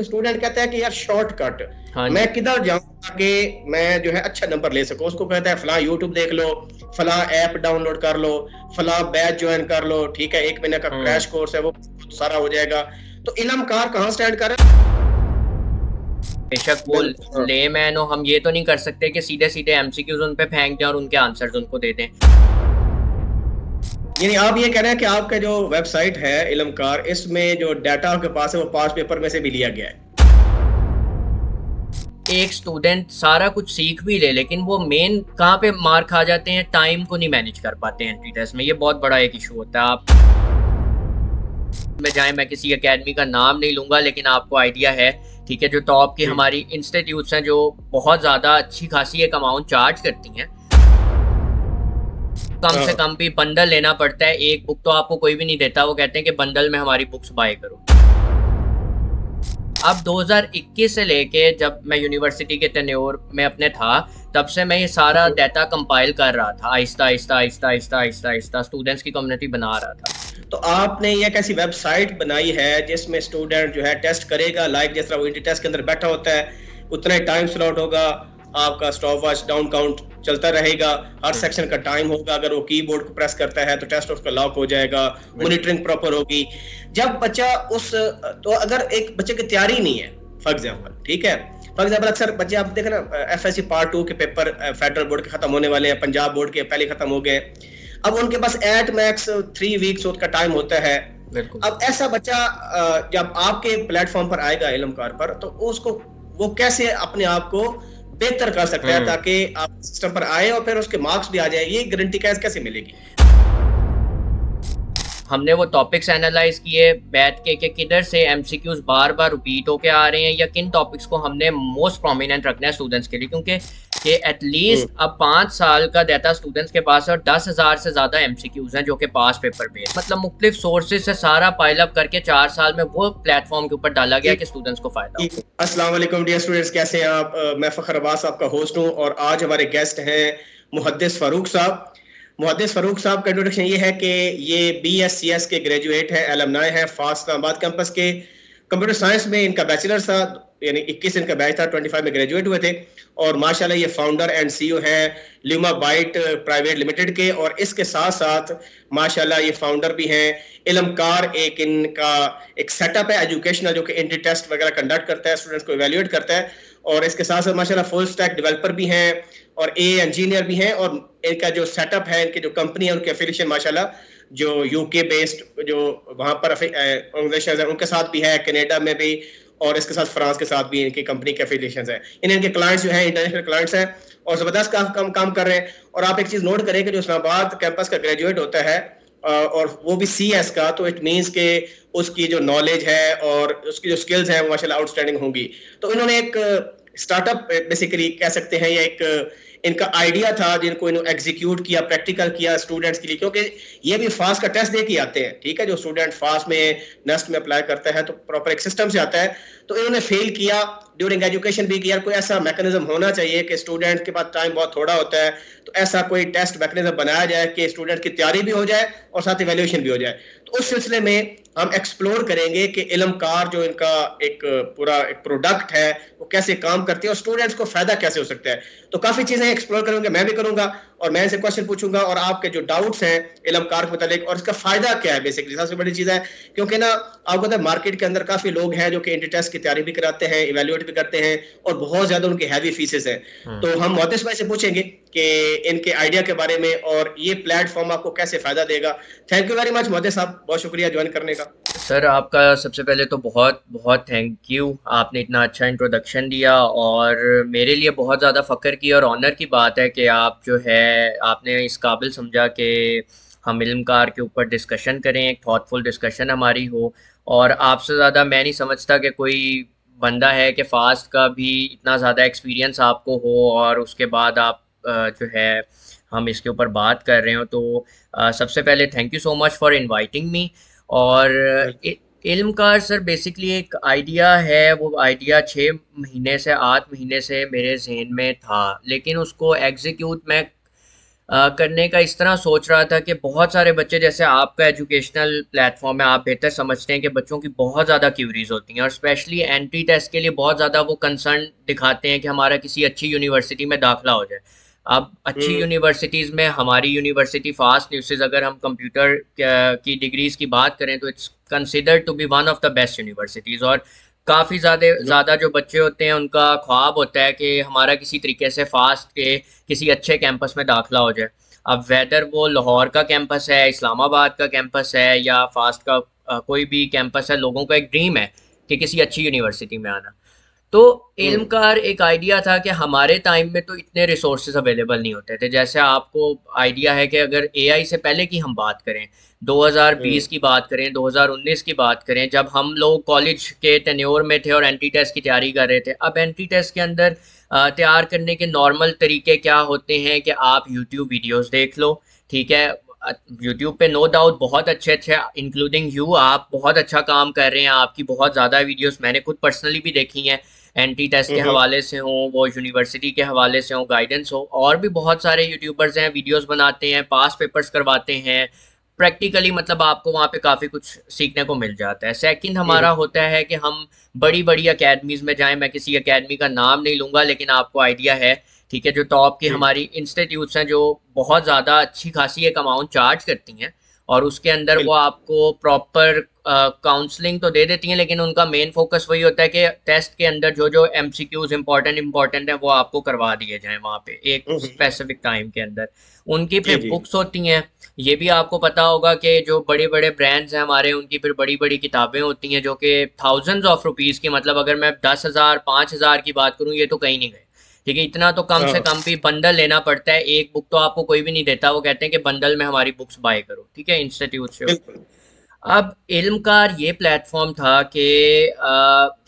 Student कहता है कि यार शॉर्टकट हाँ मैं जी। किधर जाऊं ताकि मैं जो है अच्छा नंबर ले सकूं। उसको कहता है फला यूट्यूब देख लो, फला ऐप डाउनलोड कर लो, फला बैच ज्वाइन कर लो, ठीक है 1 महीने का हम्म। क्रैश कोर्स है वो सारा हो जाएगा। तो इलमकार कहाँ स्टैंड कर रहा बेशक वो है? लेमैन हो, हम ये तो नहीं कर सकते कि सीधे सीधे एमसीक्यूज उन पे फेंक दें और उनके आंसर्स उनको दे दें। यानी आप ये कह रहे हैं कि आपका जो वेबसाइट है इलमकार, इसमें जो डाटा आपके पास है वो पास पेपर में से भी लिया गया है। एक स्टूडेंट सारा कुछ सीख भी ले, लेकिन वो मेन कहाँ पे मार खा जाते हैं, टाइम को नहीं मैनेज कर पाते हैं एंट्री टेस्ट में। ये बहुत बड़ा एक इशू होता है। आप में जाएं, मैं किसी एकेडमी का नाम नहीं लूंगा, लेकिन आपको आइडिया है, ठीक है, जो टॉप की जी हमारी इंस्टीट्यूट्स हैं जो बहुत ज़्यादा अच्छी खासी एक अमाउंट चार्ज करती हैं, कम से हाँ। कम भी बंडल लेना पड़ता है। एक बुक तो आपको कोई भी नहीं देता, वो कहते हैं कि बंडल में हमारी बुक्स बाय करो। अब 2021 से लेके जब मैं यूनिवर्सिटी के टेन्योर में अपने था, तब से मैं ये सारा डाटा कंपाइल कर रहा था, आहिस्ता आहिस्ता आहिस्ता आहिस्ता आहिस्ता आहिस्ता स्टूडेंट्स की कम्युनिटी बना रहा था। तो आपने ये कैसी वेबसाइट बनाई है जिसमें स्टूडेंट जो है टेस्ट करेगा, लाइक जिस तरह वो इंटी टेस्ट के अंदर बैठा होता है उतना ही टाइम स्लॉट होगा, आपका स्टॉप वॉच डाउन काउंट चलता रहेगा, हर सेक्शन का टाइम होगा, अगर वो कीबोर्ड को प्रेस करता है तो टेस्ट उसका लॉक हो जाएगा, मॉनिटरिंग प्रॉपर होगी। जब बच्चा उस तो अगर एक बच्चे की तैयारी नहीं है फॉर एग्जांपल, ठीक है, फॉर एग्जांपल अक्सर बच्चे आप देखें ना, एफएससी पार्ट 2 के पेपर फेडरल बोर्ड के खत्म होने वाले हैं, पंजाब बोर्ड के पहले खत्म हो गए, अब उनके पास एट मैक्स 3 वीक्स का टाइम होता है। बिल्कुल। अब ऐसा बच्चा जब आपके प्लेटफॉर्म पर आएगा इलमकार पर, तो उसको वो कैसे अपने आप को बेहतर कर सकता है ताकि आप सिस्टम पर आए और फिर उसके मार्क्स भी आ जाए, ये गारंटी कैसे मिलेगी? हमने वो टॉपिक्स एनालाइज किए बैठ के कि किधर से एमसीक्यूज बार बार रिपीट होके आ रहे हैं, या किन टॉपिक्स को हमने मोस्ट प्रोमिनेंट रखना है स्टूडेंट्स के लिए, क्योंकि कि एटलीस्ट अब 5 साल का डाटा स्टूडेंट्स के पास है और 10,000 से ज़्यादा एमसीक्यूज हैं जो कि पास पेपर बेस्ड, मतलब मुख्तलिफ सोर्सेज से सारा पाइल अप करके 4 साल में वो प्लेटफॉर्म के ऊपर डाला गया कि स्टूडेंट्स को फायदा हो। अस्सलाम वालेकुम डियर स्टूडेंट्स, कैसे हैं आप? मैं फखर अब्बास आपका होस्ट हूं और आज हमारे गेस्ट हैं मुहद्दिस फारूक साहब। मुहद्दिस फारूक साहब का इंट्रोडक्शन ये है कि ये BScs के ग्रेजुएट हैं, एलमनाई हैं फास्ट इस्लामाबाद कैंपस के। कंप्यूटर साइंस में इनका बैचलर था, यानी 21 इनका बैच था, 25 में ग्रेजुएट हुए थे और माशाल्लाह ये फाउंडर एंड CEO हैं ल्यूमा बाइट प्राइवेट लिमिटेड के, और इसके साथ साथ माशाल्लाह ये फाउंडर भी हैं इलमकार। एक इनका एक सेटअप है एजुकेशनल जो कि एंट्री टेस्ट वगैरह कंडक्ट करता है, स्टूडेंट्स को इवेल्युएट करता है, और इसके साथ साथ माशाल्लाह फुल स्टैक डेवलपर भी हैं और इंजीनियर भी हैं। और इनका जो सेटअप है, इनकी जो कंपनी है, उनके एफिलिएशन माशाल्लाह जो यूके बेस्ड जो वहां पर ऑर्गेनाइजेशन है उनके साथ भी है, कनाडा में भी, और इसके साथ फ्रांस के साथ भी इनकी कंपनी के एफिलिएशन है। इनके क्लाइंट्स जो है इंटरनेशनल क्लाइंट्स हैं और जबरदस्त काम कर रहे हैं। और आप एक चीज नोट करें कि जो इस्लामाबाद कैंपस का ग्रेजुएट होता है और वो भी CS का, तो इट मीन्स के उसकी जो नॉलेज है और उसकी जो स्किल्स हैं वो माशाल्लाह आउटस्टैंडिंग होंगी। तो इन्होंने एक स्टार्टअप बेसिकली कह सकते हैं, या एक इनका आइडिया था जिनको इन्होंने एग्जीक्यूट किया, प्रैक्टिकल किया स्टूडेंट्स के लिए, क्योंकि ये भी फास्ट का टेस्ट दे के आते हैं, ठीक है, जो स्टूडेंट फास्ट में नेस्ट में अप्लाई करता है तो प्रॉपर एक सिस्टम से आता है। तो इन्होंने फेल किया ड्यूरिंग एजुकेशन भी किया। कोई ऐसा मैकेनिज्म होना चाहिए कि स्टूडेंट के पास टाइम बहुत थोड़ा होता है, तो ऐसा कोई टेस्ट मैकेनिज्म बनाया जाए कि स्टूडेंट की तैयारी भी हो जाए और साथ इवैल्यूएशन भी हो जाए। तो उस सिलसिले में हम एक्सप्लोर करेंगे कि इलमकार जो इनका एक पूरा एक प्रोडक्ट है वो कैसे काम करती है और स्टूडेंट्स को फायदा कैसे हो सकता है। तो काफी चीजें एक्सप्लोर करेंगे, मैं भी करूंगा और मैं इनसे क्वेश्चन पूछूंगा और आपके जो डाउट्स हैं इलमकार के मुतालिक और इसका फायदा क्या है, बेसिकली सबसे बड़ी चीज है, क्योंकि ना आपको पता है मार्केट के अंदर काफी लोग हैं जो कि एंट्री टेस्ट की तैयारी भी कराते हैं, इवैल्यूएट भी करते हैं और बहुत ज्यादा उनकी हैवी फीसेस है। तो हम मोहद्दिस भाई से पूछेंगे कि इनके आइडिया के बारे में और ये प्लेटफॉर्म आपको कैसे फायदा देगा। Thank you very much Muhaddis साहब, बहुत शुक्रिया ज्वाइन करने का। सर आपका सबसे पहले तो बहुत बहुत थैंक यू, आपने इतना अच्छा इंट्रोडक्शन दिया और मेरे लिए बहुत ज़्यादा फ़ख्र की और ऑनर की बात है कि आप जो है आपने इस काबिल समझा कि हम इल्मकार के ऊपर डिस्कशन करें, एक थॉटफुल डिस्कशन हमारी हो। और आपसे ज़्यादा मैं नहीं समझता कि कोई बंदा है कि फ़ास्ट का भी इतना ज़्यादा एक्सपीरियंस आपको हो और उसके बाद आप जो है हम इसके ऊपर बात कर रहे हो। तो सबसे पहले thank you so much for inviting me. और इल्मकार सर बेसिकली एक आइडिया है, वो आइडिया 6 महीने से 8 महीने से मेरे जहन में था, लेकिन उसको एग्जीक्यूट मैं करने का इस तरह सोच रहा था कि बहुत सारे बच्चे, जैसे आपका एजुकेशनल प्लेटफॉर्म है, आप बेहतर समझते हैं कि बच्चों की बहुत ज़्यादा क्यूरीज होती हैं और स्पेशली एंट्री टेस्ट के लिए बहुत ज़्यादा वो कंसर्न दिखाते हैं कि हमारा किसी अच्छी यूनिवर्सिटी में दाखिला हो जाए। अब अच्छी हम्म। यूनिवर्सिटीज़ में हमारी यूनिवर्सिटी फास्ट न्यूसेज, अगर हम कंप्यूटर की डिग्रीज़ की बात करें तो it's considered to be one of the best universities. और काफ़ी ज़्यादा ज़्यादा जो बच्चे होते हैं उनका ख्वाब होता है कि हमारा किसी तरीके से फास्ट के किसी अच्छे कैंपस में दाखिला हो जाए। अब वेदर वो लाहौर का कैंपस है, इस्लामाबाद का कैंपस है या फास्ट का कोई भी कैंपस है, लोगों का एक ड्रीम है कि किसी अच्छी यूनिवर्सिटी में आना। तो हम्म। इल्मकार एक आइडिया था कि हमारे टाइम में तो इतने रिसोर्सेज अवेलेबल नहीं होते थे। जैसे आपको आइडिया है कि अगर एआई से पहले की हम बात करें, 2020 हम्म। की बात करें, 2019 की बात करें, जब हम लोग कॉलेज के टेन्योर में थे और एंट्री टेस्ट की तैयारी कर रहे थे। अब एंट्री टेस्ट के अंदर तैयार करने के नॉर्मल तरीके क्या होते हैं कि आप यूट्यूब वीडियोस देख लो, ठीक है। यूट्यूब पे नो डाउट बहुत अच्छे अच्छे, इंक्लूडिंग यू, आप बहुत अच्छा काम कर रहे हैं, आपकी बहुत ज़्यादा वीडियोस मैंने खुद पर्सनली भी देखी हैं, एंटी टेस्ट के हम्म। हवाले से हों, वो यूनिवर्सिटी के हवाले से हों, गाइडेंस हो। और भी बहुत सारे यूट्यूबर्स हैं, वीडियोस बनाते हैं, पास पेपर्स करवाते हैं प्रैक्टिकली, मतलब आपको वहाँ पे काफ़ी कुछ सीखने को मिल जाता है। सेकंड हम्म। हमारा होता है कि हम बड़ी बड़ी अकेडमीज़ में जाएं। मैं किसी अकेडमी का नाम नहीं लूँगा लेकिन आपको आइडिया है, ठीक है, जो टॉप की जी। हमारी इंस्टीट्यूट्स हैं जो बहुत ज़्यादा अच्छी खासी एक अमाउंट चार्ज करती हैं और उसके अंदर वो बिल्कुल। आपको प्रॉपर काउंसलिंग तो दे देती हैं, लेकिन उनका मेन फोकस वही होता है कि टेस्ट के अंदर जो जो एमसीक्यूज इंपॉर्टेंट इंपॉर्टेंट है वो आपको करवा दिए जाएं वहाँ पे एक हम्म। स्पेसिफिक टाइम के अंदर। उनकी जी फिर जी। बुक्स होती हैं। ये भी आपको पता होगा कि जो बड़े बड़े ब्रांड्स हैं हमारे, उनकी फिर बड़ी बड़ी किताबें होती हैं जो कि थाउजेंड्स ऑफ रुपीज़ की, मतलब अगर मैं 10,000 5,000 की बात करूँ, ये तो कहीं नहीं गए, ठीक है। इतना तो कम से हाँ। कम भी बंडल लेना पड़ता है, एक बुक तो आपको कोई भी नहीं देता, वो कहते हैं कि बंडल में हमारी बुक्स बाय करो, ठीक है, इंस्टीट्यूट से होती बिल्कुल। है। अब इल्मकार ये प्लेटफॉर्म था कि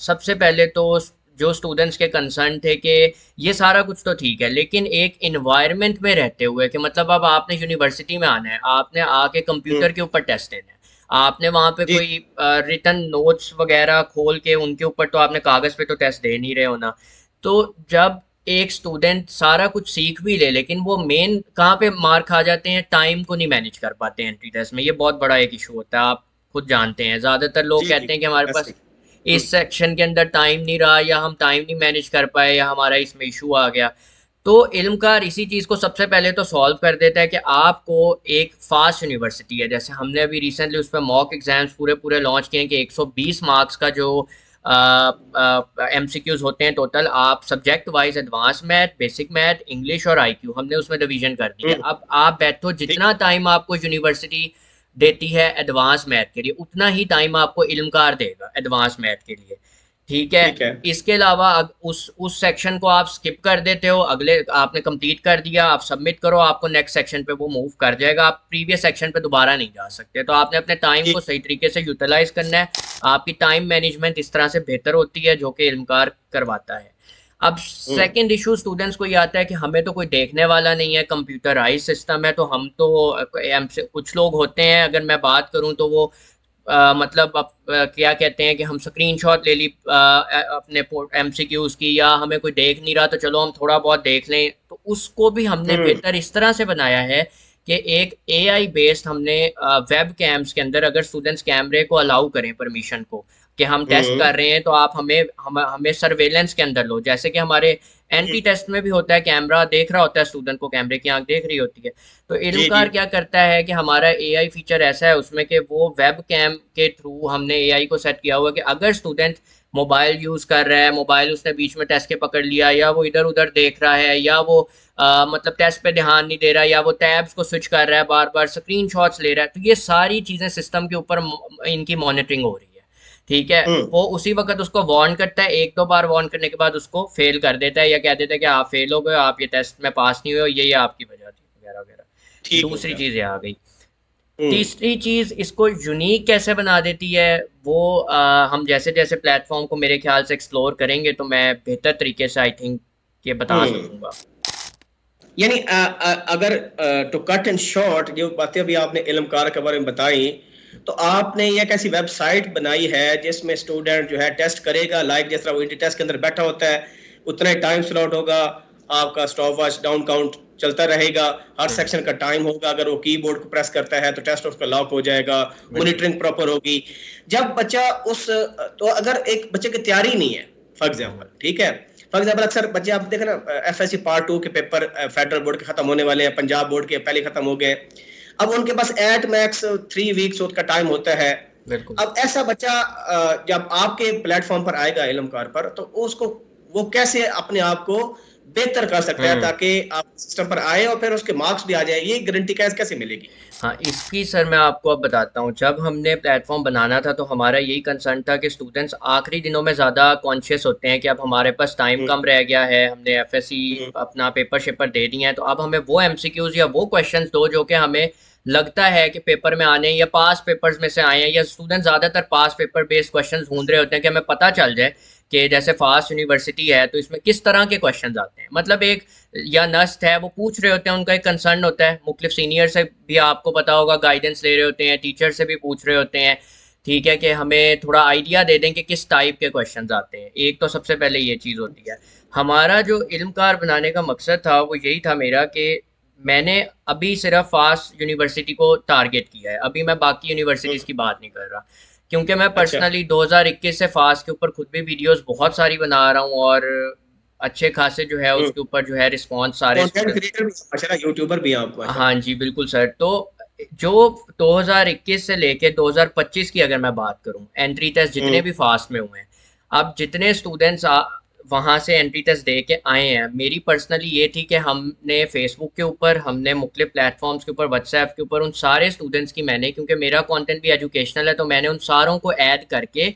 सबसे पहले तो जो स्टूडेंट्स के कंसर्न थे कि ये सारा कुछ तो ठीक है, लेकिन एक इन्वायरमेंट में रहते हुए कि मतलब अब आपने यूनिवर्सिटी में आना है, आपने आके कंप्यूटर हम्म। के ऊपर टेस्ट देना है, आपने वहाँ पे जी। कोई रिटन नोट्स वगैरह खोल के उनके ऊपर तो आपने कागज़ पे तो टेस्ट दे नहीं रहे हो ना। तो जब एक स्टूडेंट सारा कुछ सीख भी ले लेकिन वो मेन कहाँ पे मार खा जाते हैं, टाइम को नहीं मैनेज कर पाते हैं एंट्री टेस्ट में। ये बहुत बड़ा एक इशू होता है, आप खुद जानते हैं। ज़्यादातर लोग जी जी। कहते हैं कि हमारे ऐसे पास ही। हम्म। इस सेक्शन के अंदर टाइम नहीं रहा या हम टाइम नहीं मैनेज कर पाए या हमारा इसमें इशू आ गया। तो इल्मकार इसी चीज़ को सबसे पहले तो सॉल्व कर देता है कि आपको एक फास्ट यूनिवर्सिटी है, जैसे हमने अभी रिसेंटली उस पर मॉक एग्जाम्स पूरे पूरे लॉन्च किए हैं कि 120 मार्क्स का जो एमसीक्यूज होते हैं टोटल, आप subject wise advance math, basic math, English और आईक्यू हमने उसमें डिवीजन कर दी है। हम्म। अब आप बैठो, ठीक। जितना टाइम आपको यूनिवर्सिटी देती है एडवांस मैथ के लिए, उतना ही टाइम आपको इल्मकार देगा एडवांस मैथ के लिए, ठीक है। ठीक है। इसके अलावा उस सेक्शन को आप स्किप कर देते हो, अगले आपने कंप्लीट कर दिया, आप सबमिट करो, आपको नेक्स्ट सेक्शन पे वो मूव कर जाएगा, आप प्रीवियस सेक्शन पे दोबारा नहीं जा सकते। तो आपने अपने टाइम को ठीक। सही तरीके से यूटिलाइज करना है। आपकी टाइम मैनेजमेंट इस तरह से बेहतर होती है जो कि इल्मकार करवाता है। अब हम्म। सेकंड इशू स्टूडेंट्स को ये आता है कि हमें तो कोई देखने वाला नहीं है, कंप्यूटराइज सिस्टम है, तो हम तो हमसे कुछ लोग होते हैं, अगर मैं बात करूं तो वो मतलब क्या कहते हैं कि हम स्क्रीनशॉट ले ली अपने एमसीक्यूज की, या हमें कोई देख नहीं रहा तो चलो हम थोड़ा बहुत देख लें। तो उसको भी हमने हम्म। बेहतर इस तरह से बनाया है कि एक एआई बेस्ड हमने वेब कैम्स के अंदर, अगर स्टूडेंट्स कैमरे को अलाउ करें परमिशन को कि हम टेस्ट हम्म। कर रहे हैं, तो आप हमें सर्वेलेंस के अंदर लो, जैसे कि हमारे एंटी टेस्ट में भी होता है, कैमरा देख रहा होता है स्टूडेंट को, कैमरे की आंख देख रही होती है। तो जी जी। इल्मकार क्या करता है कि हमारा एआई फीचर ऐसा है उसमें कि वो वेब कैम के थ्रू हमने एआई को सेट किया हुआ है कि अगर स्टूडेंट मोबाइल यूज़ कर रहा है, मोबाइल उसने बीच में टेस्ट के पकड़ लिया, या वो इधर उधर देख रहा है, या वो मतलब टेस्ट पे ध्यान नहीं दे रहा, या वो टैब्स को स्विच कर रहा है, बार बार स्क्रीनशॉट्स ले रहा है, तो ये सारी चीज़ें सिस्टम के ऊपर इनकी मॉनिटरिंग हो रही है, ठीक है। हम्म। वो उसी वक्त उसको वार्न करता है, एक दो बार वार्न करने के बाद उसको फेल कर देता है या कह देता है कि आप फेल हो गए, आप ये टेस्ट में पास नहीं हुए, ये आपकी वजह थी, वगैरह वगैरह। ठीक हो दूसरी गया। चीज़ ये आ गई। हम्म। तीसरी चीज़ इसको यूनिक कैसे बना देती है, वो हम जैसे जैसे प्लेटफॉर्म को मेरे ख्याल से एक्सप्लोर करेंगे तो मैं बेहतर तरीके से आई थिंक ये बता हम्म। सकूंगा। यानी अगर टू कट इन शॉर्ट जो बातें अभी आपने इल्मकार के बारे में बताई, तो आपने ये एक ऐसी वेबसाइट बनाई है जिसमें स्टूडेंट जो है टेस्ट करेगा, लाइक जिस तरह वो इंटर टेस्ट के अंदर बैठा होता है, उतना ही टाइम स्लॉट होगा, आपका स्टॉप वॉच डाउन काउंट चलता रहेगा, हर हम्म, सेक्शन का टाइम होगा, अगर वो कीबोर्ड को प्रेस करता है तो टेस्ट उसका लॉक हो जाएगा, बिल्कुल। मॉनिटरिंग प्रॉपर होगी। जब बच्चा उस तो अगर एक बच्चे की तैयारी नहीं है, फॉर हम्म, एग्जाम्पल, ठीक है, फॉर एग्जाम्पल अक्सर बच्चे आप देखें ना, एफएससी पार्ट 2 के पेपर फेडरल बोर्ड के खत्म होने वाले हैं, पंजाब बोर्ड के पहले खत्म हो गए, अब उनके पास एट मैक्स 3 वीक्स का टाइम होता है। बिल्कुल। अब ऐसा बच्चा जब आपके प्लेटफॉर्म पर आएगा इल्मकार पर, तो उसको वो कैसे अपने आप को बेहतर कर सकता है हम्म। ताकि आप सिस्टम पर आए और फिर उसके मार्क्स भी आ जाए, ये गारंटी कैसे मिलेगी? हाँ, इसकी सर मैं आपको अब बताता हूँ। जब हमने प्लेटफॉर्म बनाना था तो हमारा यही कंसर्न था कि स्टूडेंट्स आखिरी दिनों में ज़्यादा कॉन्शियस होते हैं कि अब हमारे पास टाइम हम्म, कम रह गया है, हमने एफएससी हम्म, अपना पेपर शेपर दे दिए हैं, तो अब हमें वो एमसीक्यूज या वो क्वेश्चंस दो जो कि हमें लगता है कि पेपर में आने या पास पेपर्स में से आए हैं, या स्टूडेंट ज़्यादातर पास पेपर बेस्ड क्वेश्चंस ढूंढ रहे होते हैं कि हमें पता चल जाए कि जैसे फास्ट यूनिवर्सिटी है तो इसमें किस तरह के क्वेश्चंस आते हैं। मतलब एक या नस्ट है वो पूछ रहे होते हैं, उनका एक कंसर्न होता है, मुख्तलिफ सीनियर से भी आपको पता होगा गाइडेंस ले रहे होते हैं, टीचर से भी पूछ रहे होते हैं, ठीक है, कि हमें थोड़ा आइडिया दे दें कि किस टाइप के क्वेश्चंस आते हैं। एक तो सबसे पहले ये चीज़ होती है। हमारा जो इल्मकार बनाने का मकसद था वो यही था मेरा कि मैंने अभी सिर्फ फास्ट यूनिवर्सिटी को टारगेट किया है, अभी मैं बाकी यूनिवर्सिटीज़ हम्म, की बात नहीं कर रहा, क्योंकि मैं अच्छा, पर्सनली 2021 से फास्ट के ऊपर खुद भी वीडियोस बहुत सारी बना रहा हूँ, और अच्छे खासे जो है हम्म, उसके ऊपर जो है रिस्पॉन्स सारे कंटेंट स्टूडेंट। क्रिएटर भी माशाल्लाह, यूट्यूबर भी हैं आप हाँ माशाल्लाह। जी, बिल्कुल सर। तो जो 2021 से लेके 2025 की अगर मैं बात करूं, एंट्री टेस्ट जितने हम्म, भी फास्ट में हुए हैं, अब जितने स्टूडेंट्स वहाँ से एंट्री टेस्ट दे के आए हैं, मेरी पर्सनली ये थी कि हमने फेसबुक के ऊपर, हमने मुख्तलिफ प्लेटफॉर्म्स के ऊपर, व्हाट्सएप के ऊपर, उन सारे स्टूडेंट्स की मैंने, क्योंकि मेरा कंटेंट भी एजुकेशनल है, तो मैंने उन सारों को ऐड करके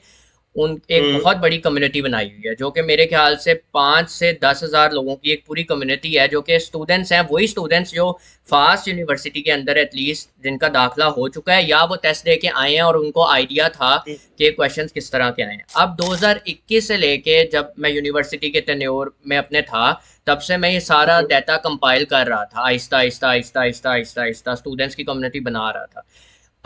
उन एक हम्म, बहुत बड़ी कम्युनिटी बनाई हुई है, जो कि मेरे ख्याल से 5 से 10 हज़ार लोगों की एक पूरी कम्युनिटी है, जो कि स्टूडेंट्स हैं, वही स्टूडेंट्स जो फास्ट यूनिवर्सिटी के अंदर एटलीस्ट जिनका दाखिला हो चुका है या वो टेस्ट दे के आए हैं और उनको आइडिया था हम्म, कि क्वेश्चंस किस तरह के आए हैं। अब 2021 से लेके जब मैं यूनिवर्सिटी के टेन्योर में अपने था, तब से मैं ये सारा हम्म, डाटा कंपाइल कर रहा था, आहिस्ता आहिस्ता आहिस्ता आहिस्ता आहिस्ता आहिस्ता स्टूडेंट्स की कम्युनिटी बना रहा था।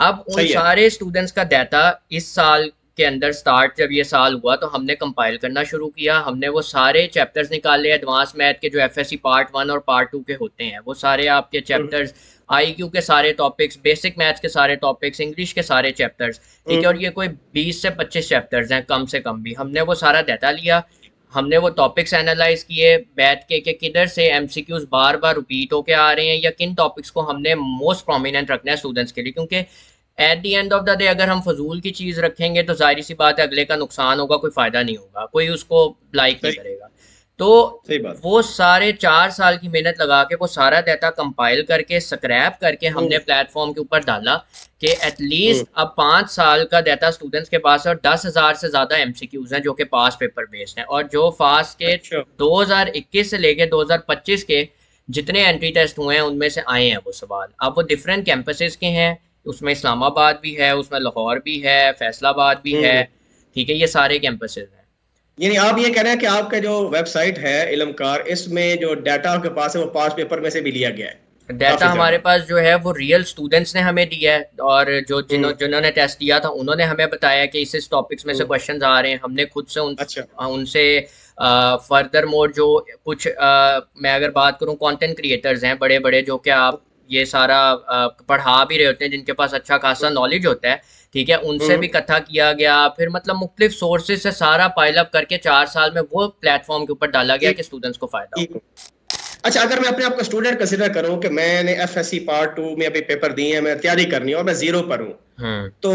अब उन सही है। सारे स्टूडेंट्स का डाटा इस साल के अंदर स्टार्ट, जब ये साल हुआ तो हमने कंपाइल करना शुरू किया, हमने वो सारे चैप्टर्स निकाले एडवांस मैथ के जो एफएससी पार्ट 1 और पार्ट 2 के होते हैं, वो सारे आपके हम्म, चैप्टर्स, आईक्यू के सारे टॉपिक्स, बेसिक मैथ्स के सारे टॉपिक्स, इंग्लिश के सारे चैप्टर्स, ठीक है, और हम्म, ये कोई 20 से 25 चैप्टर्स हैं कम से कम भी। हमने वो सारा डाटा लिया, हमने वो टॉपिक्स एनालाइज किए बैठ के कि किधर से एमसीक्यूज बार बार रिपीट होके आ रहे हैं, या किन टॉपिक्स को हमने मोस्ट प्रोमिनेंट रखना है स्टूडेंट्स के लिए, क्योंकि eight the end of the day अगर हम फजूल की चीज़ रखेंगे तो जाहिर सी बात है अगले का नुकसान होगा, कोई फ़ायदा नहीं होगा, कोई उसको लाइक नहीं सही, करेगा। तो सही बात। वो सारे 4 साल की मेहनत लगा के वो सारा डाटा कंपाइल करके स्क्रैप करके हमने हम्म, प्लेटफॉर्म के ऊपर डाला कि हम्म, एटलीस्ट अब 5 साल का डाटा स्टूडेंट्स के पास है, और 10,000 से ज़्यादा एमसीक्यूज हैं जो कि पास पेपर बेस्ड हैं, और जो फास्ट के अच्छा, 2021 से लेके 2025 के जितने एंट्री टेस्ट हुए हैं उनमें से आए हैं वो सवाल। अब वो डिफरेंट कैंपसेस के हैं, उसमें इस्लामाबाद भी है, उसमें लाहौर भी है, फैसलाबाद भी है, हम्म, ठीक है, ये सारे कैंपसेस हैं। यानी आप ये कह रहे हैं कि आपका जो वेबसाइट है इल्मकार, इसमें जो डाटा आपके पास है वो पास पेपर में से भी लिया गया है डाटा काफी हमारे ज्यादा? पास जो है वो रियल स्टूडेंट्स ने हमें दिया है, और जो हम्म, जिन्होंने टेस्ट दिया था उन्होंने हमें बताया कि इस टॉपिक्स में से हम्म, क्वेश्चंस आ रहे हैं। हमने खुद से अच्छा, उनसे फर्दर मोर जो कुछ मैं अगर बात करूं, कंटेंट क्रिएटर्स हैं बड़े बड़े जो कि आप ये सारा पढ़ा भी रहे होते हैं, जिनके पास अच्छा खासा हम्म, नॉलेज होता है, ठीक है, उनसे भी हम्म, इकट्ठा किया गया, फिर मतलब मुख्तलिफ सोर्सेज से सारा पाइल अप करके 4 साल में वो प्लेटफॉर्म के ऊपर डाला गया ठीक, कि स्टूडेंट्स को फायदा हो। ठीक। अच्छा, अगर मैं अपने आप को स्टूडेंट कंसिडर करूं कि मैंने एफएससी पार्ट 2 में अभी पेपर दिए हैं, मैं तैयारी करनी है और मैं जीरो पर हूं, हम्म। तो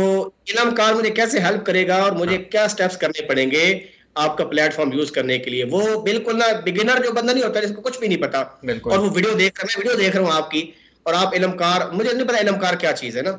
इल्मकार मुझे कैसे हेल्प करेगा और मुझे हाँ, क्या स्टेप्स करने पड़ेंगे आपका प्लेटफॉर्म यूज करने के लिए? वो बिल्कुल ना बिगिनर जो बंदा नहीं होता जिसको कुछ भी नहीं पता, और बिल्कुल। वो वीडियो देख रहा हूँ आपकी, और आप इल्मकार, मुझे नहीं पता इल्मकार क्या चीज है ना,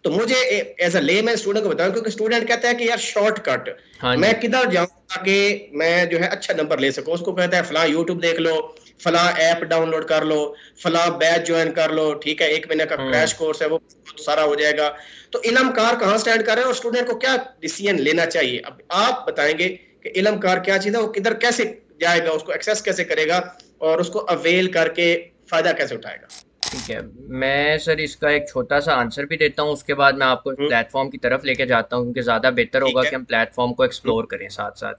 तो मुझे एज अ लेमैन स्टूडेंट को बताऊं, क्योंकि स्टूडेंट कहता है कि यार शॉर्टकट हाँ मैं जी। किधर जाऊं ताकि मैं जो है अच्छा नंबर ले सकूं। उसको कहता है फला यूट्यूब देख लो, फला ऐप डाउनलोड कर लो, फला बैच ज्वाइन कर लो, ठीक है, 1 महीने का हम्म। क्रैश कोर्स है, वो सारा हो जाएगा। तो इल्मकार कहाँ स्टैंड कर रहे हैं और स्टूडेंट को क्या डिसीजन लेना चाहिए? अब आप बताएंगे कि इल्मकार क्या चीज है, वो किधर कैसे जाएगा, उसको एक्सेस कैसे करेगा और उसको अवेल करके फायदा कैसे उठाएगा? ठीक है, मैं सर इसका एक छोटा सा आंसर भी देता हूँ, उसके बाद मैं आपको हम्म, प्लेटफॉर्म की तरफ लेके जाता हूँ, क्योंकि ज़्यादा बेहतर होगा ठीक है। कि हम प्लेटफॉर्म को हम्म, एक्सप्लोर करें साथ साथ।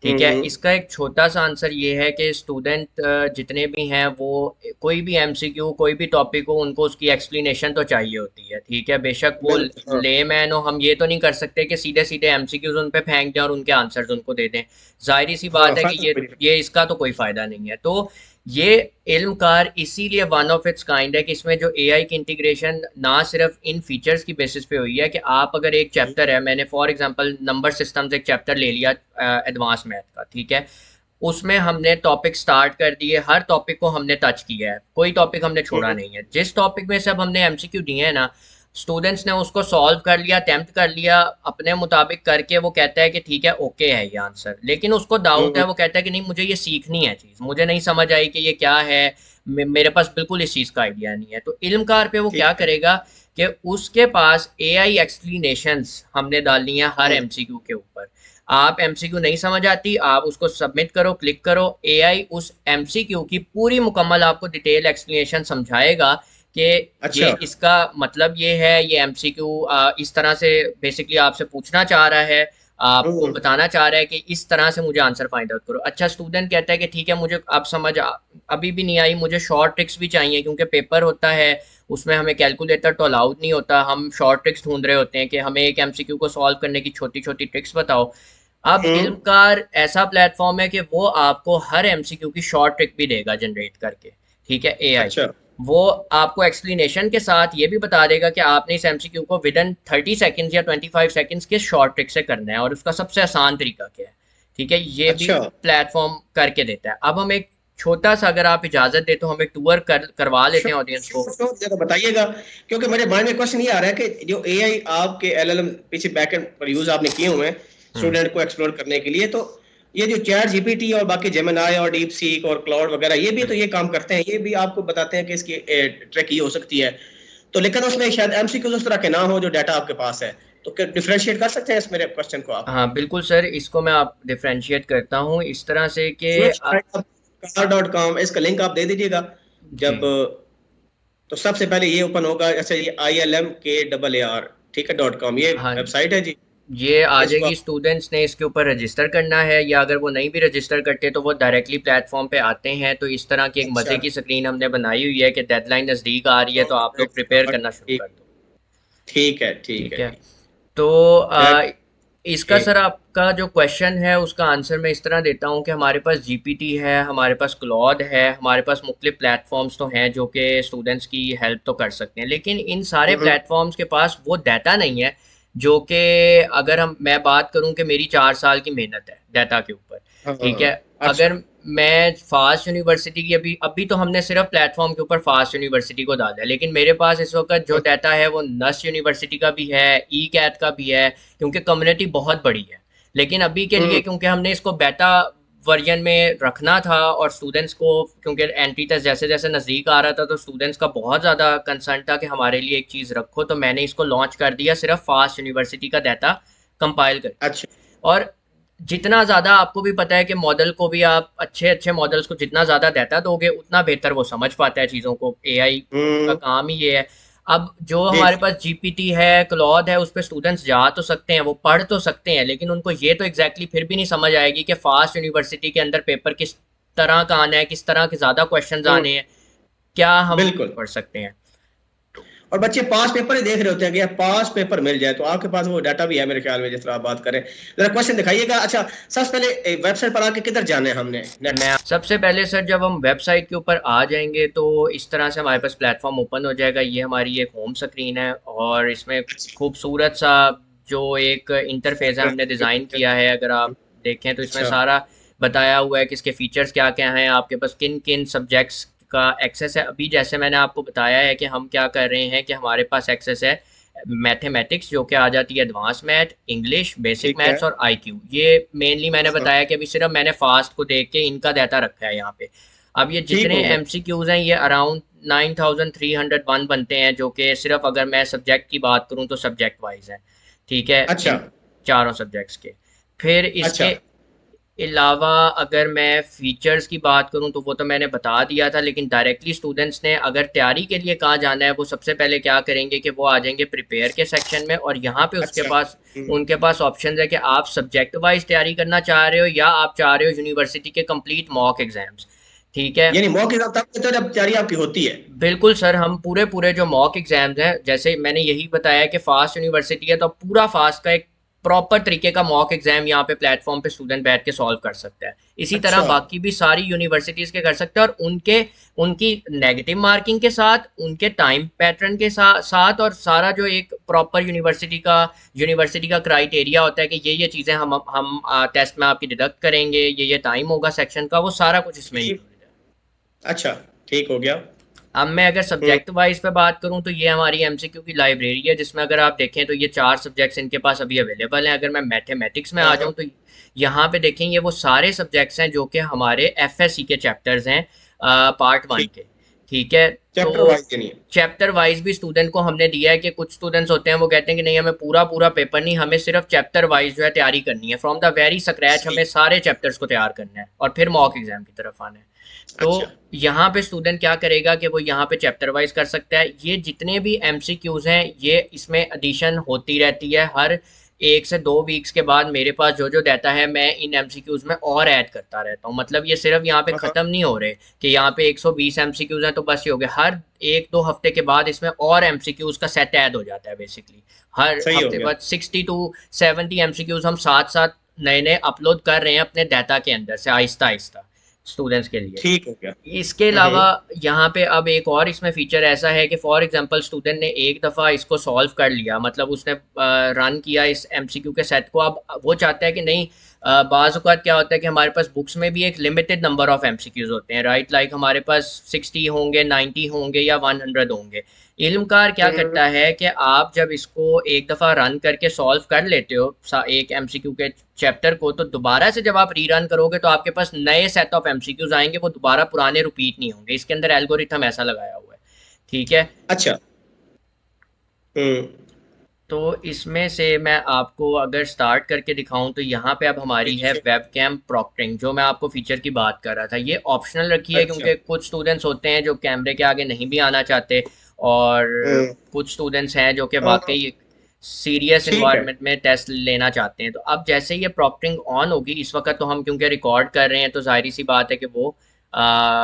ठीक है, हम्म, इसका एक छोटा सा आंसर ये है कि स्टूडेंट जितने भी हैं वो कोई भी एमसीक्यू कोई भी टॉपिक हो, उनको उसकी एक्सप्लेनेशन तो चाहिए होती है। ठीक है, बेशक वो बिल्कुल, हाँ। लेमैन हो, हम ये तो नहीं कर सकते कि सीधे सीधे एमसीक्यूज उन पे फेंक दें और उनके आंसर्स उनको दे दें। जाहिर सी हाँ, बात है कि फायदा कोई नहीं। ये इसका तो कोई फायदा नहीं है। तो ये इल्म कार इसीलिए वन ऑफ इट्स काइंड है कि इसमें जो एआई की इंटीग्रेशन ना सिर्फ इन फीचर्स की बेसिस पे हुई है कि आप अगर एक चैप्टर है, मैंने फॉर एग्जांपल नंबर सिस्टम्स एक चैप्टर ले लिया एडवांस मैथ का। ठीक है, उसमें हमने टॉपिक स्टार्ट कर दिए, हर टॉपिक को हमने टच किया है, कोई टॉपिक हमने छोड़ा हम्म, नहीं है। जिस टॉपिक में से अब हमने एमसीक्यू दिए हैं ना, स्टूडेंट्स ने उसको सॉल्व कर लिया, अटेम्प्ट कर लिया, अपने मुताबिक करके वो कहता है कि ठीक है, ओके है ये आंसर। लेकिन उसको डाउट है, हम्म, वो कहता है कि नहीं, मुझे ये सीखनी है चीज़, मुझे नहीं समझ आई कि ये क्या है, मेरे पास बिल्कुल इस चीज़ का आइडिया नहीं है। तो इल्मकार पे वो क्या ठीक है। करेगा कि उसके पास एआई एक्सप्लेनेशंस हमने डालनी है हर हम्म, एमसीक्यू के ऊपर। आप एमसीक्यू नहीं समझ आती, आप उसको सबमिट करो, क्लिक करो, एआई उस एमसीक्यू की पूरी मुकम्मल आपको डिटेल एक्सप्लेनेशन समझाएगा कि ये अच्छा। इसका मतलब ये है, ये एमसीक्यू इस तरह से बेसिकली आपसे पूछना चाह रहा है, आपको हम्म, बताना चाह रहा है कि इस तरह से मुझे आंसर फाइंड आउट करो। अच्छा, स्टूडेंट कहता है कि ठीक है, मुझे अब अभी भी नहीं आई, मुझे शॉर्ट ट्रिक्स भी चाहिए, क्योंकि पेपर होता है, उसमें हमें कैलकुलेटर तो अलाउड नहीं होता, हम शॉर्ट ट्रिक्स ढूंढ रहे होते हैं कि हमें एक एमसीक्यू को सॉल्व करने की छोटी छोटी ट्रिक्स बताओ। अब हम्म, इल्मकार ऐसा प्लेटफॉर्म है कि वो आपको हर एमसीक्यू की शॉर्ट ट्रिक भी देगा जनरेट करके। ठीक है, एआई अच्छा। वो आपको एक्सप्लेनेशन के साथ ये भी बता देगा कि आपने इस एमसीक्यू को विद इन 30 सेकेंड्स या 25 सेकेंड्स किस शॉर्ट ट्रिक से करना है और उसका सबसे आसान तरीका क्या है। ठीक है, ये भी अच्छा, प्लेटफॉर्म करके देता है। अब हम एक छोटा सा, अगर आप इजाजत दे, तो हम एक टूर करवा लेते हैं श्योर ऑडियंस को। श्योर श्योर, जरा बताइएगा। क्योंकि मेरे माइंड में क्वेश्चन ये आ रहा है कि जो एआई आपके एलएलएम पीछे बैकएंड पर यूज आपने किए हुए हैं हम्म। स्टूडेंट को एक्सप्लोर करने के लिए, तो ये जो चैट जीपीटी और बाकी जेमिनाई और डीप सीक और क्लाउड वगैरह, ये भी तो ये काम करते हैं, ये भी आपको बताते हैं कि इसकी ट्रिक ये हो सकती है। तो लेकिन उसमें शायद एमसीक्यूज उस तरह के ना हो जो डाटा आपके पास है। तो क्या डिफरेंशिएट कर सकते हैं इस मेरे क्वेश्चन को आप? हाँ बिल्कुल सर, इसको मैं आप डिफ्रेंशिएट करता हूँ इस तरह से कि इसमें शायद आप car.com इसका लिंक आप दे दीजिएगा जब। जी तो सबसे पहले ये ओपन होगा, अच्छा ये ILMKAAR, ठीक है, .com, ये हाँ, वेबसाइट है जी। ये आ इसको जाएगी। आप, स्टूडेंट्स ने इसके ऊपर रजिस्टर करना है, या अगर वो नहीं भी रजिस्टर करते तो वो डायरेक्टली प्लेटफॉर्म पे आते हैं। तो इस तरह की एक अच्छा, मज़े की स्क्रीन हमने बनाई हुई है कि डेडलाइन नज़दीक आ रही है, तो आप लोग प्रिपेयर करना शुरू ठीक, कर दो। ठीक है, ठीक ठीक है है, जी। तो दैट, इसका सर आपका जो क्वेश्चन है उसका आंसर मैं इस तरह देता हूँ कि हमारे पास जीपीटी है, हमारे पास क्लॉड है, हमारे पास मुख्तलिफ प्लेटफॉर्म्स तो हैं जो कि स्टूडेंट्स की हेल्प तो कर सकते हैं, लेकिन इन सारे प्लेटफॉर्म्स के पास वो डाटा नहीं है जो कि, अगर मैं बात करूं कि मेरी 4 साल की मेहनत है डाटा के ऊपर। हाँ, ठीक है, अच्छा, अगर मैं फास्ट यूनिवर्सिटी की, अभी अभी तो हमने सिर्फ प्लेटफॉर्म के ऊपर फास्ट यूनिवर्सिटी को डाला है, लेकिन मेरे पास इस वक्त जो डाटा है वो नस यूनिवर्सिटी का भी है, ई कैट का भी है, क्योंकि कम्युनिटी बहुत बड़ी है। लेकिन अभी के लिए, क्योंकि हमने इसको बेटा वर्जन में रखना था, और स्टूडेंट्स को, क्योंकि एंट्री टेस्ट जैसे जैसे नज़दीक आ रहा था, तो स्टूडेंट्स का बहुत ज़्यादा कंसर्न था कि हमारे लिए एक चीज़ रखो, तो मैंने इसको लॉन्च कर दिया सिर्फ फास्ट यूनिवर्सिटी का डाटा कंपाइल करके। अच्छा। और जितना ज़्यादा, आपको भी पता है कि मॉडल को भी, आप अच्छे अच्छे मॉडल्स को जितना ज़्यादा डाटा दोगे उतना बेहतर वो समझ पाता है चीज़ों को। एआई का हम्म, काम ही ये है। अब जो जी हमारे जी। पास जीपीटी है, क्लॉड है, उस पर स्टूडेंट्स जा तो सकते हैं, वो पढ़ तो सकते हैं, लेकिन उनको ये तो एग्जैक्टली फिर भी नहीं समझ आएगी कि फास्ट यूनिवर्सिटी के अंदर पेपर किस तरह का आना है, किस तरह के ज़्यादा क्वेश्चन हम्म, आने हैं, क्या हम बिल्कुल। पढ़ सकते हैं। और बच्चे पास पेपर ही देख रहे होते हैं कि यार पास पेपर मिल जाए, तो आपके पास वो डाटा भी है मेरे ख्याल में, जिस तरह आप बात करें। जरा क्वेश्चन दिखाइएगा। अच्छा, सबसे पहले वेबसाइट पर आके किधर जाना है हमने मैं नेक्स्ट? सबसे पहले सर, जब हम वेबसाइट के ऊपर आ जाएंगे तो इस तरह से हमारे पास प्लेटफॉर्म ओपन हो जाएगा। ये हमारी एक होम स्क्रीन है, और इसमें खूबसूरत सा जो एक इंटरफेस है हमने डिज़ाइन किया है, अगर आप देखें तो इसमें अच्छा, सारा बताया हुआ है कि इसके फीचर्स क्या क्या हैं, आपके पास किन किन सब्जेक्ट्स का एक्सेस है। अभी जैसे मैंने आपको बताया है कि हम क्या कर रहे हैं, कि हमारे पास एक्सेस है मैथमेटिक्स, जो कि आ जाती है एडवांस मैथ, इंग्लिश, बेसिक ठीक है। मैथ्स और आईक्यू। ये मेनली मैंने हाँ, बताया कि अभी सिर्फ मैंने फास्ट को देख के इनका डाटा रखा है यहाँ पे। अब ये ठीक जितने हो गया। एमसीक्यूज हैं, ये अराउंड 9301 बनते हैं, जो कि सिर्फ अगर मैं सब्जेक्ट की बात करूँ तो सब्जेक्ट वाइज है। ठीक है, अच्छा, इन चारों सब्जेक्ट्स के। फिर अच्छा। इसके अलावा अगर मैं फीचर्स की बात करूं तो वो तो मैंने बता दिया था, लेकिन डायरेक्टली स्टूडेंट्स ने अगर तैयारी के लिए कहाँ जाना है, वो सबसे पहले क्या करेंगे कि वो आ जाएंगे प्रिपेयर के सेक्शन में, और यहाँ पे उसके अच्छा। पास उनके पास ऑप्शन है कि आप सब्जेक्ट वाइज तैयारी करना चाह रहे हो या आप चाह रहे हो यूनिवर्सिटी के कंप्लीट मॉक एग्जाम्स। ठीक है। यानी मॉक एग्जाम तब होता है जब तैयारी आपकी होती है। बिल्कुल सर, हम पूरे पूरे जो मॉक एग्जाम्स हैं, जैसे मैंने यही बताया कि फास्ट यूनिवर्सिटी है, तो पूरा फास्ट का एक प्रॉपर तरीके का मॉक एग्जाम यहाँ पे प्लेटफॉर्म पे स्टूडेंट बैठ के सॉल्व कर सकता है। इसी तरह अच्छा। बाकी भी सारी यूनिवर्सिटीज के कर सकते हैं, और उनके उनकी नेगेटिव मार्किंग के साथ, उनके टाइम पैटर्न के साथ, और सारा जो एक प्रॉपर यूनिवर्सिटी का क्राइटेरिया होता है कि ये चीज़ें हम टेस्ट में आपकी डिडक्ट करेंगे, ये टाइम होगा सेक्शन का, वो सारा कुछ इसमें ठीक। इंक्लूडेड है। अच्छा, ठीक हो गया। अब मैं अगर हम्म। सब्जेक्ट वाइज पे बात करूं तो ये हमारी एमसीक्यू की लाइब्रेरी है, जिसमें अगर आप देखें तो ये 4 सब्जेक्ट्स इनके पास अभी अवेलेबल हैं। अगर मैं मैथमेटिक्स में हाँ आ हाँ। जाऊं तो यहाँ पे देखें, ये वो सारे सब्जेक्ट्स हैं जो कि हमारे एफएससी के चैप्टर्स हैं, पार्ट 1 ठीक। के। ठीक है। तो चैप्टर वाइज यानी। चैप्टर वाइज भी स्टूडेंट को हमने दिया है कि कुछ स्टूडेंट्स होते हैं वो कहते हैं कि नहीं, हमें पूरा पूरा पेपर नहीं, हमें सिर्फ चैप्टर वाइज जो है तैयारी करनी है, फ्रॉम द वेरी स्क्रैच सही। हमें सारे चैप्टर्स को तैयार करना है और फिर मॉक एग्जाम की तरफ आना है। तो अच्छा। यहाँ पे स्टूडेंट क्या करेगा कि वो यहाँ पे चैप्टर वाइज कर सकता है। ये जितने भी एमसीक्यूज हैं, ये इसमें एडिशन होती रहती है हर 1 से 2 वीक्स के बाद। मेरे पास जो जो डाटा है, मैं इन एमसीक्यूज में और ऐड करता रहता हूँ। मतलब ये सिर्फ यहाँ पे हाँ हाँ। ख़त्म नहीं हो रहे कि यहाँ पे 120 एमसीक्यूज हैं तो बस ये हो गया। हर 1-2 हफ्ते के बाद इसमें और एमसीक्यूज का सेट ऐड हो जाता है बेसिकली। हर सही हो हफ्ते गया। बाद 60 to 70 एमसीक्यूज हम साथ साथ नए नए अपलोड कर रहे हैं अपने डाटा के अंदर से, आहिस्ता आहिस्ता स्टूडेंट्स के लिए। ठीक हो गया। इसके अलावा हम्म। यहाँ पे अब एक और इसमें फीचर ऐसा है कि फॉर एग्जांपल स्टूडेंट ने एक दफ़ा इसको सॉल्व कर लिया, मतलब उसने रन किया इस एमसीक्यू के सेट को। अब वो चाहता है कि नहीं, बाज़ औक़ात क्या होता है कि हमारे पास बुक्स में भी एक लिमिटेड नंबर ऑफ एमसीक्यूज होते हैं, राइट? लाइक हमारे पास 60 होंगे, 90 होंगे या 100 होंगे। इल्मकार क्या हम्म। करता है कि आप जब इसको एक दफ़ा रन करके सॉल्व कर लेते हो एक एमसीक्यू के चैप्टर को, तो दोबारा से जब आप रीरन करोगे तो आपके पास नए सेट ऑफ एमसीक्यूज आएंगे, वो दोबारा पुराने रिपीट नहीं होंगे। इसके अंदर एल्गोरिथम ऐसा लगाया हुआ है। ठीक है। अच्छा। हम्म। तो इसमें से मैं आपको अगर स्टार्ट करके दिखाऊं तो यहाँ पे अब हमारी है ठीक है। वेब कैम प्रॉक्टिंग, जो मैं आपको फीचर की बात कर रहा था। ये ऑप्शनल रखी है अच्छा। क्योंकि कुछ स्टूडेंट्स होते हैं जो कैमरे के आगे नहीं भी आना चाहते, और हम्म। कुछ स्टूडेंट्स हैं जो कि हाँ, वाकई सीरियस ठीक है। इन्वायरमेंट में टेस्ट लेना चाहते हैं। तो अब जैसे ये प्रॉक्टिंग ऑन होगी, इस वक्त तो हम क्योंकि रिकॉर्ड कर रहे हैं तो जाहिर सी बात है कि वो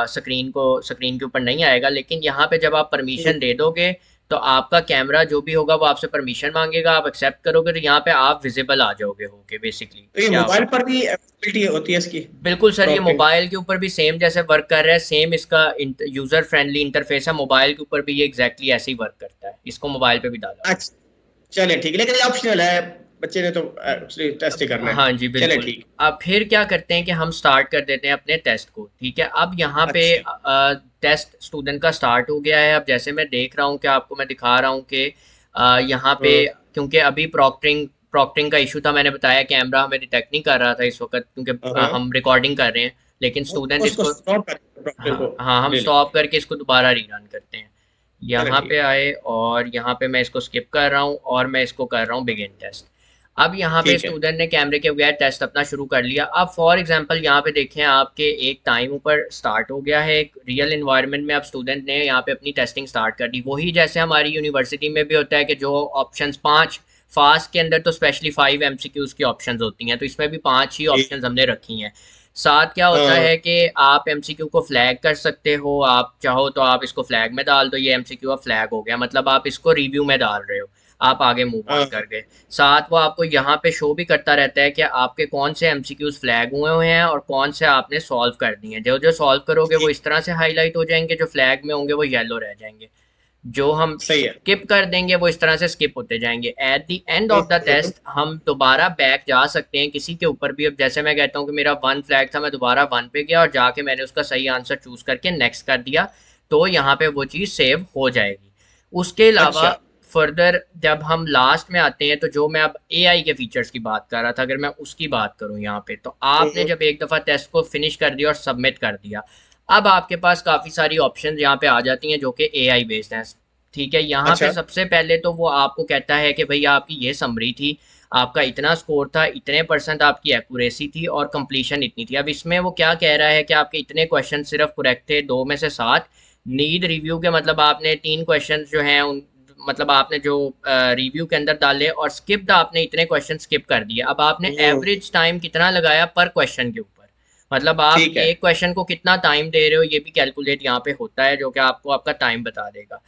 स्क्रीन के ऊपर नहीं आएगा, लेकिन यहाँ पे जब आप हम्म। परमिशन दे दोगे तो आपका कैमरा जो भी होगा वो आपसे परमिशन मांगेगा, आप एक्सेप्ट करोगे तो यहाँ पे आप विजिबल आ जाओगे होके बेसिकली। तो ये क्या मोबाइल होगा? पर भी अवेलेबिलिटी होती है इसकी? बिल्कुल सर, ये प्रॉम्प्टिंग। मोबाइल के ऊपर भी सेम जैसे वर्क कर रहा है, सेम इसका यूजर फ्रेंडली इंटरफेस है। मोबाइल के ऊपर भी ये एग्जैक्टली ऐसे ही वर्क करता है। इसको मोबाइल पे भी डाला हुआ है। अच्छा। चले ठीक है, लेकिन ये ऑप्शनल है, बच्चे ने तो टेस्ट ही करना है। हाँ जी चले बिल्कुल। ठीक। अब फिर क्या करते हैं कि हम स्टार्ट कर देते हैं अपने टेस्ट को। ठीक है। अब यहाँ पे अच्छा। टेस्ट स्टूडेंट का स्टार्ट हो गया है। अब जैसे मैं देख रहा हूँ कि आपको मैं दिखा रहा हूँ कि यहाँ पे, हम्म। क्योंकि अभी प्रॉक्टिंग का इशू था, मैंने बताया कैमरा हमें डिटेक्ट नहीं कर रहा था इस वक्त, क्योंकि हाँ। हम रिकॉर्डिंग कर रहे हैं, लेकिन स्टूडेंट उसको इसको, स्टॉप कर, प्रॉम्प्टिंग को हाँ हाँ, हम ले ले। स्टॉप करके इसको दोबारा रीरन करते हैं। चले यहाँ पे ठीक। आए और यहाँ पे मैं इसको स्किप कर रहा हूँ और मैं इसको कर रहा हूँ बिगिन टेस्ट। अब यहाँ पे ठीक है। स्टूडेंट ने कैमरे के बगैर टेस्ट अपना शुरू कर लिया। अब फॉर एग्जांपल यहाँ पे देखें आपके एक टाइम ऊपर स्टार्ट हो गया है, एक रियल इन्वायरमेंट में अब स्टूडेंट ने यहाँ पे अपनी टेस्टिंग स्टार्ट कर दी। वही जैसे हमारी यूनिवर्सिटी में भी होता है कि जो ऑप्शंस 5, फास्ट के अंदर तो स्पेशली 5 एमसीक्यूज की ऑप्शंस होती हैं, तो इसमें भी 5 ही ठीक। ऑप्शंस हमने रखी हैं। साथ क्या होता हाँ। है कि आप एमसीक्यू को फ्लैग कर सकते हो, आप चाहो तो आप इसको फ्लैग में डाल दो। ये एमसीक्यू अब फ्लैग हो गया, मतलब आप इसको रिव्यू में डाल रहे हो, आप आगे मूव ऑन हाँ। कर गए। साथ वो आपको यहाँ पे शो भी करता रहता है कि आपके कौन से एमसीक्यूज फ्लैग हुए हैं और कौन से आपने सॉल्व कर दिए हैं। जो जो सॉल्व करोगे वो ठीक। इस तरह से हाईलाइट हो जाएंगे, जो फ्लैग में होंगे वो येलो रह जाएंगे, जो हम सही है। स्किप कर देंगे वो इस तरह से स्किप होते जाएंगे। At the end of the hmm. Test हम दोबारा बैक जा सकते हैं किसी के ऊपर भी। अब जैसे मैं कहता हूँ कि मेरा 1 फ्लैग था, मैं दोबारा 1 पे गया और जाके मैंने उसका सही आंसर चूज करके नेक्स्ट कर दिया, तो यहाँ पे वो चीज़ सेव हो जाएगी। उसके अलावा अच्छा। फर्दर जब हम लास्ट में आते हैं, तो जो मैं अब एआई के फीचर्स की बात कर रहा था, अगर मैं उसकी बात करूँ यहाँ पे, तो आपने हम्म। जब एक दफ़ा टेस्ट को फिनिश कर दिया और सबमिट कर दिया, अब आपके पास काफ़ी सारी ऑप्शन यहाँ पे आ जाती हैं जो कि एआई बेस्ड हैं। ठीक है। यहाँ पे अच्छा। सबसे पहले तो वो आपको कहता है कि भई आपकी ये समरी थी, आपका इतना स्कोर था, इतने परसेंट आपकी एक्यूरेसी थी और कंप्लीशन इतनी थी। अब इसमें वो क्या कह रहा है कि आपके इतने क्वेश्चन सिर्फ करेक्ट थे, 2 में से 7 नीड रिव्यू के, मतलब आपने 3 क्वेश्चन जो हैं उन, मतलब आपने जो रिव्यू के अंदर डाले और स्किप्ड, आपने इतने क्वेश्चन स्किप कर दिए। अब आपने हम्म, एवरेज टाइम कितना लगाया पर क्वेश्चन के ऊपर, मतलब आप ठीक है। एक क्वेश्चन को कितना टाइम दे रहे हो, ये भी कैलकुलेट यहाँ पे होता है, जो कि आपको आपका टाइम बता देगा।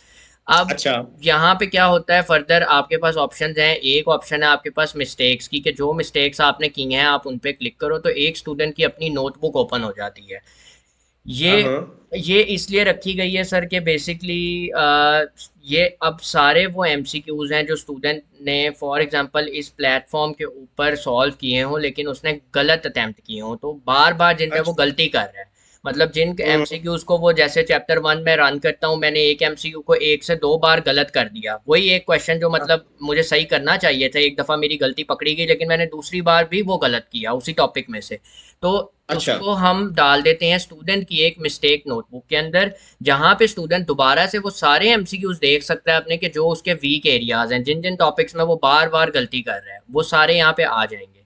अब अच्छा। यहाँ पे क्या होता है फर्दर, आपके पास ऑप्शंस हैं। एक ऑप्शन है आपके पास मिस्टेक्स की, कि जो मिस्टेक्स आपने की हैं आप उन पे क्लिक करो तो एक स्टूडेंट की अपनी नोटबुक ओपन हो जाती है। ये हाँ हाँ। ये इसलिए रखी गई है सर कि बेसिकली ये अब सारे वो एमसीक्यूज हैं जो स्टूडेंट ने फॉर एग्जांपल इस प्लेटफॉर्म के ऊपर सॉल्व किए हों लेकिन उसने गलत अटेम्प्ट किए हों, तो बार बार जिन पे वो अच्छा। गलती कर रहा है, मतलब जिन हम्म, एमसीक्यूज को वो, जैसे चैप्टर 1 में रन करता हूँ, मैंने एक एमसीक्यू को 1 से 2 बार गलत कर दिया, वही एक क्वेश्चन जो हाँ, मतलब मुझे सही करना चाहिए था, एक दफ़ा मेरी गलती पकड़ी गई लेकिन मैंने दूसरी बार भी वो गलत किया उसी टॉपिक में से। तो अच्छा। उसको हम डाल देते हैं स्टूडेंट की एक मिस्टेक नोटबुक के अंदर, जहाँ पे स्टूडेंट दोबारा से वो सारे एमसीक्यूज देख सकता है अपने, के जो उसके वीक एरियाज हैं, जिन जिन टॉपिक्स में वो बार बार गलती कर रहा है, वो सारे यहाँ पे आ जाएंगे।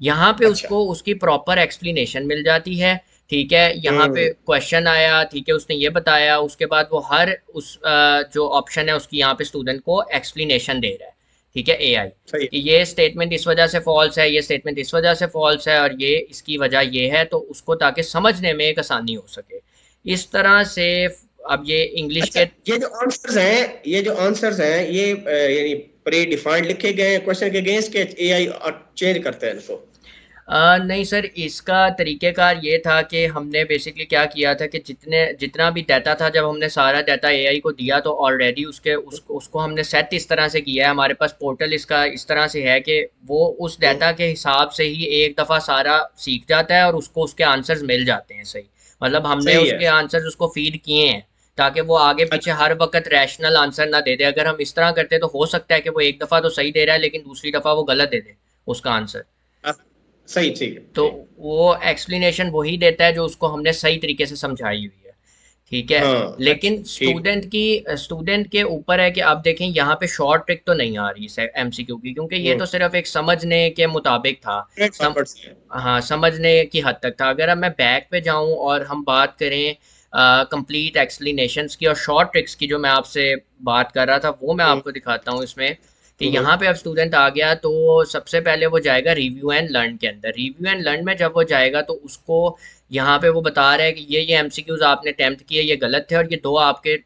यहाँ पे अच्छा। उसको उसकी प्रॉपर एक्सप्लेनेशन मिल जाती है। ठीक है, यहाँ पे हम्म, क्वेश्चन आया, ठीक है, उसने ये बताया, उसके बाद वो हर उस जो ऑप्शन है उसकी यहाँ पे स्टूडेंट को एक्सप्लेनेशन दे रहा है। ठीक है, एआई, सही है। कि ये स्टेटमेंट इस वजह से फॉल्स है, ये स्टेटमेंट इस वजह से फॉल्स है और ये इसकी वजह ये है, तो उसको ताकि समझने में एक आसानी हो सके इस तरह से। अब ये इंग्लिश अच्छा, के, ये जो आंसर्स हैं ये यानी प्री डिफाइंड लिखे गए हैं क्वेश्चन के अगेंस्ट के एआई चेंज करते हैं इनको? नहीं सर, इसका तरीक़ेकार ये था कि हमने बेसिकली क्या किया था कि जितना भी डाटा था, जब हमने सारा डाटा एआई को दिया तो ऑलरेडी उसको हमने सेट इस तरह से किया है, हमारे पास पोर्टल इसका इस तरह से है कि वो उस हम्म, डाटा के हिसाब से ही एक दफ़ा सारा सीख जाता है और उसको उसके आंसर्स मिल जाते हैं सही। मतलब हमने सही है। उसके आंसर्स उसको फीड किए हैं ताकि वो आगे पीछे अच्छा। हर वक्त रैशनल आंसर ना दे दे। अगर हम इस तरह करते तो हो सकता है कि वो एक दफ़ा तो सही दे रहा है लेकिन दूसरी दफ़ा वो गलत दे दे उसका आंसर। हाँ, सही, ठीक है, तो ठीक। वो एक्सप्लेनेशन वही देता है जो उसको हमने सही तरीके से समझाई हुई है। ठीक है, हाँ, अच्छा, लेकिन ठीक। स्टूडेंट के ऊपर है कि आप देखें यहाँ पे शॉर्ट ट्रिक तो नहीं आ रही है एमसीक्यू की, क्योंकि ये हम्म, तो सिर्फ एक समझने के मुताबिक था। स्ट्रेट सम, फॉरवर्ड से है। हाँ, समझने की हद तक था। अगर अब मैं बैक पे जाऊं और हम बात करें कंप्लीट एक्सप्लेनेशंस की और शॉर्ट ट्रिक्स की, जो मैं आपसे बात कर रहा था वो मैं हम्म, आपको दिखाता हूँ इसमें, कि हम्म, यहाँ पे अब स्टूडेंट आ गया तो सबसे पहले वो जाएगा रिव्यू एंड लर्न के अंदर। रिव्यू एंड लर्न में जब वो जाएगा तो उसको यहाँ पे वो बता रहा है कि ये एमसीक्यूज आपने अटेम्प्ट किए, ये गलत थे और ये दो आपके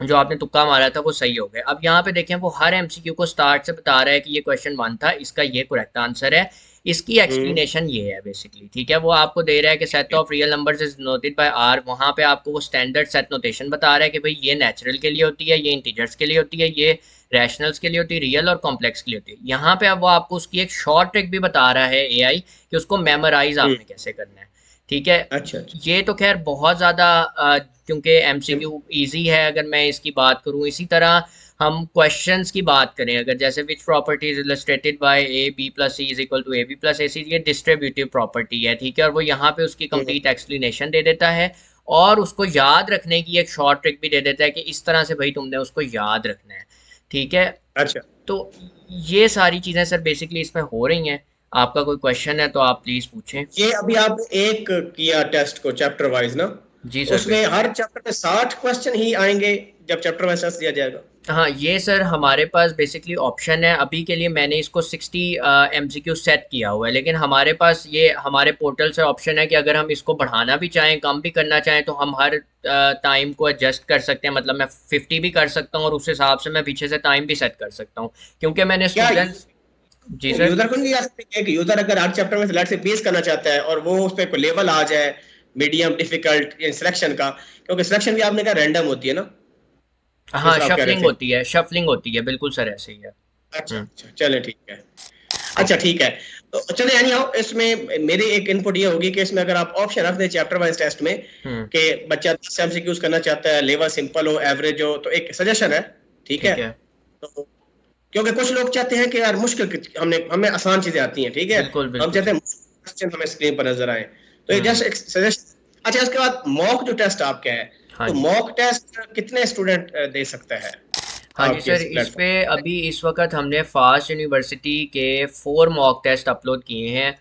जो आपने तुक्का मारा था वो सही हो गया। अब यहाँ पे देखें वो हर एमसीक्यू को स्टार्ट से बता रहा है कि ये क्वेश्चन 1 था, इसका ये करेक्ट आंसर है, इसकी हम्म, एक्सप्लेनेशन ये है बेसिकली। ठीक है, वो आपको दे रहा है कि set of real numbers is noted by R, वहाँ पे आपको वो स्टैंडर्ड सेट नोटेशन बता रहा है कि भाई ये नेचुरल के लिए होती है, ये इंटीजर्स के लिए होती है, ये रैशनल्स के लिए होती है, रियल और कॉम्प्लेक्स के लिए होती है। यहाँ पे अब वो आपको उसकी एक शॉर्ट ट्रिक भी बता रहा है एआई कि उसको मेमोराइज हम्म, आपने कैसे करना है। ठीक है, अच्छा, अच्छा। ये तो खैर बहुत ज़्यादा क्योंकि हम्म, एमसीक्यू इजी है अगर मैं इसकी बात करूँ। इसी तरह हम क्वेश्चंस की बात करें, अगर जैसे which property is illustrated by A B plus C is equal to A B plus A C, ये डिस्ट्रीब्यूटिव प्रॉपर्टी है। ठीक है, और वो यहाँ पे उसकी हम्म, कंप्लीट एक्सप्लेनेशन दे देता है और उसको याद रखने की एक शॉर्ट ट्रिक भी दे देता है कि इस तरह से भाई तुमने उसको याद रखना है। ठीक है, अच्छा। तो ये सारी चीज़ें सर बेसिकली इसमें हो रही हैं। आपका कोई क्वेश्चन है तो आप प्लीज़ पूछें। ये अभी आपने एक किया टेस्ट को चैप्टर वाइज ना, जी तो सर, उसमें बिल्कुल। हर चैप्टर में 60 क्वेश्चन ही आएंगे जब चैप्टर वाइज टेस्ट दिया जाएगा? हाँ, ये सर हमारे पास बेसिकली ऑप्शन है। अभी के लिए मैंने इसको 60 एमसीक्यू सेट किया हुआ है, लेकिन हमारे पास ये हमारे पोर्टल से ऑप्शन है कि अगर हम इसको बढ़ाना भी चाहें, कम भी करना चाहें, तो हम हर टाइम को एडजस्ट कर सकते हैं। मतलब मैं 50 भी कर सकता हूँ और उस हिसाब से मैं पीछे से टाइम भी सेट कर सकता हूँ, क्योंकि मैंने क्या स्टूडेंट्स। जी सर। यूजर को नहीं आ सकते क्या कि यूजर अगर हर चैप्टर में से लेट से 20 करना चाहता है और वो उस पे कोई लेवल आ जाए, मीडियम, डिफिकल्ट, या सिलेक्शन का, क्योंकि सिलेक्शन भी आपने कहा रैंडम होती है ना, हाँ, जैसा आप कह रहे शफलिंग थे? होती है, शफलिंग होती है, बिल्कुल सर, ऐसे ही है। अच्छा, हम्म। अच्छा, चलें, ठीक है। अच्छा, ठीक है। ठीक है। तो चलिए, यानी आओ इसमें मेरी एक इनपुट ये होगी कि इसमें अगर आप ऑप्शन रख दें चैप्टर वाइज टेस्ट में हम्म। कि बच्चा 10 एमसीक्यूज करना चाहता है, लेवल सिंपल हो, एवरेज हो, तो एक सजेशन है, ठीक है? ठीक है, तो क्योंकि कुछ लोग चाहते हैं कि यार मुश्किल हमने हमें आसान चीजें आती हैं, ठीक है? बिल्कुल हम बिल्कुल चाहते हैं सर। क्वेश्चन हमें स्क्रीन पर नजर आए, तो ये हम्म। जस्ट एक सजेशन। अच्छा, इसके बाद मॉक जो टेस्ट आपका है, हाँ तो जी। मॉक टेस्ट कितने स्टूडेंट दे सकते हैं? हाँ जी आपके सर, इस इस पे प्लेटफॉर्म पे? अभी इस वक्त हमने फास्ट यूनिवर्सिटी के 4 मॉक टेस्ट अपलोड किए हैं।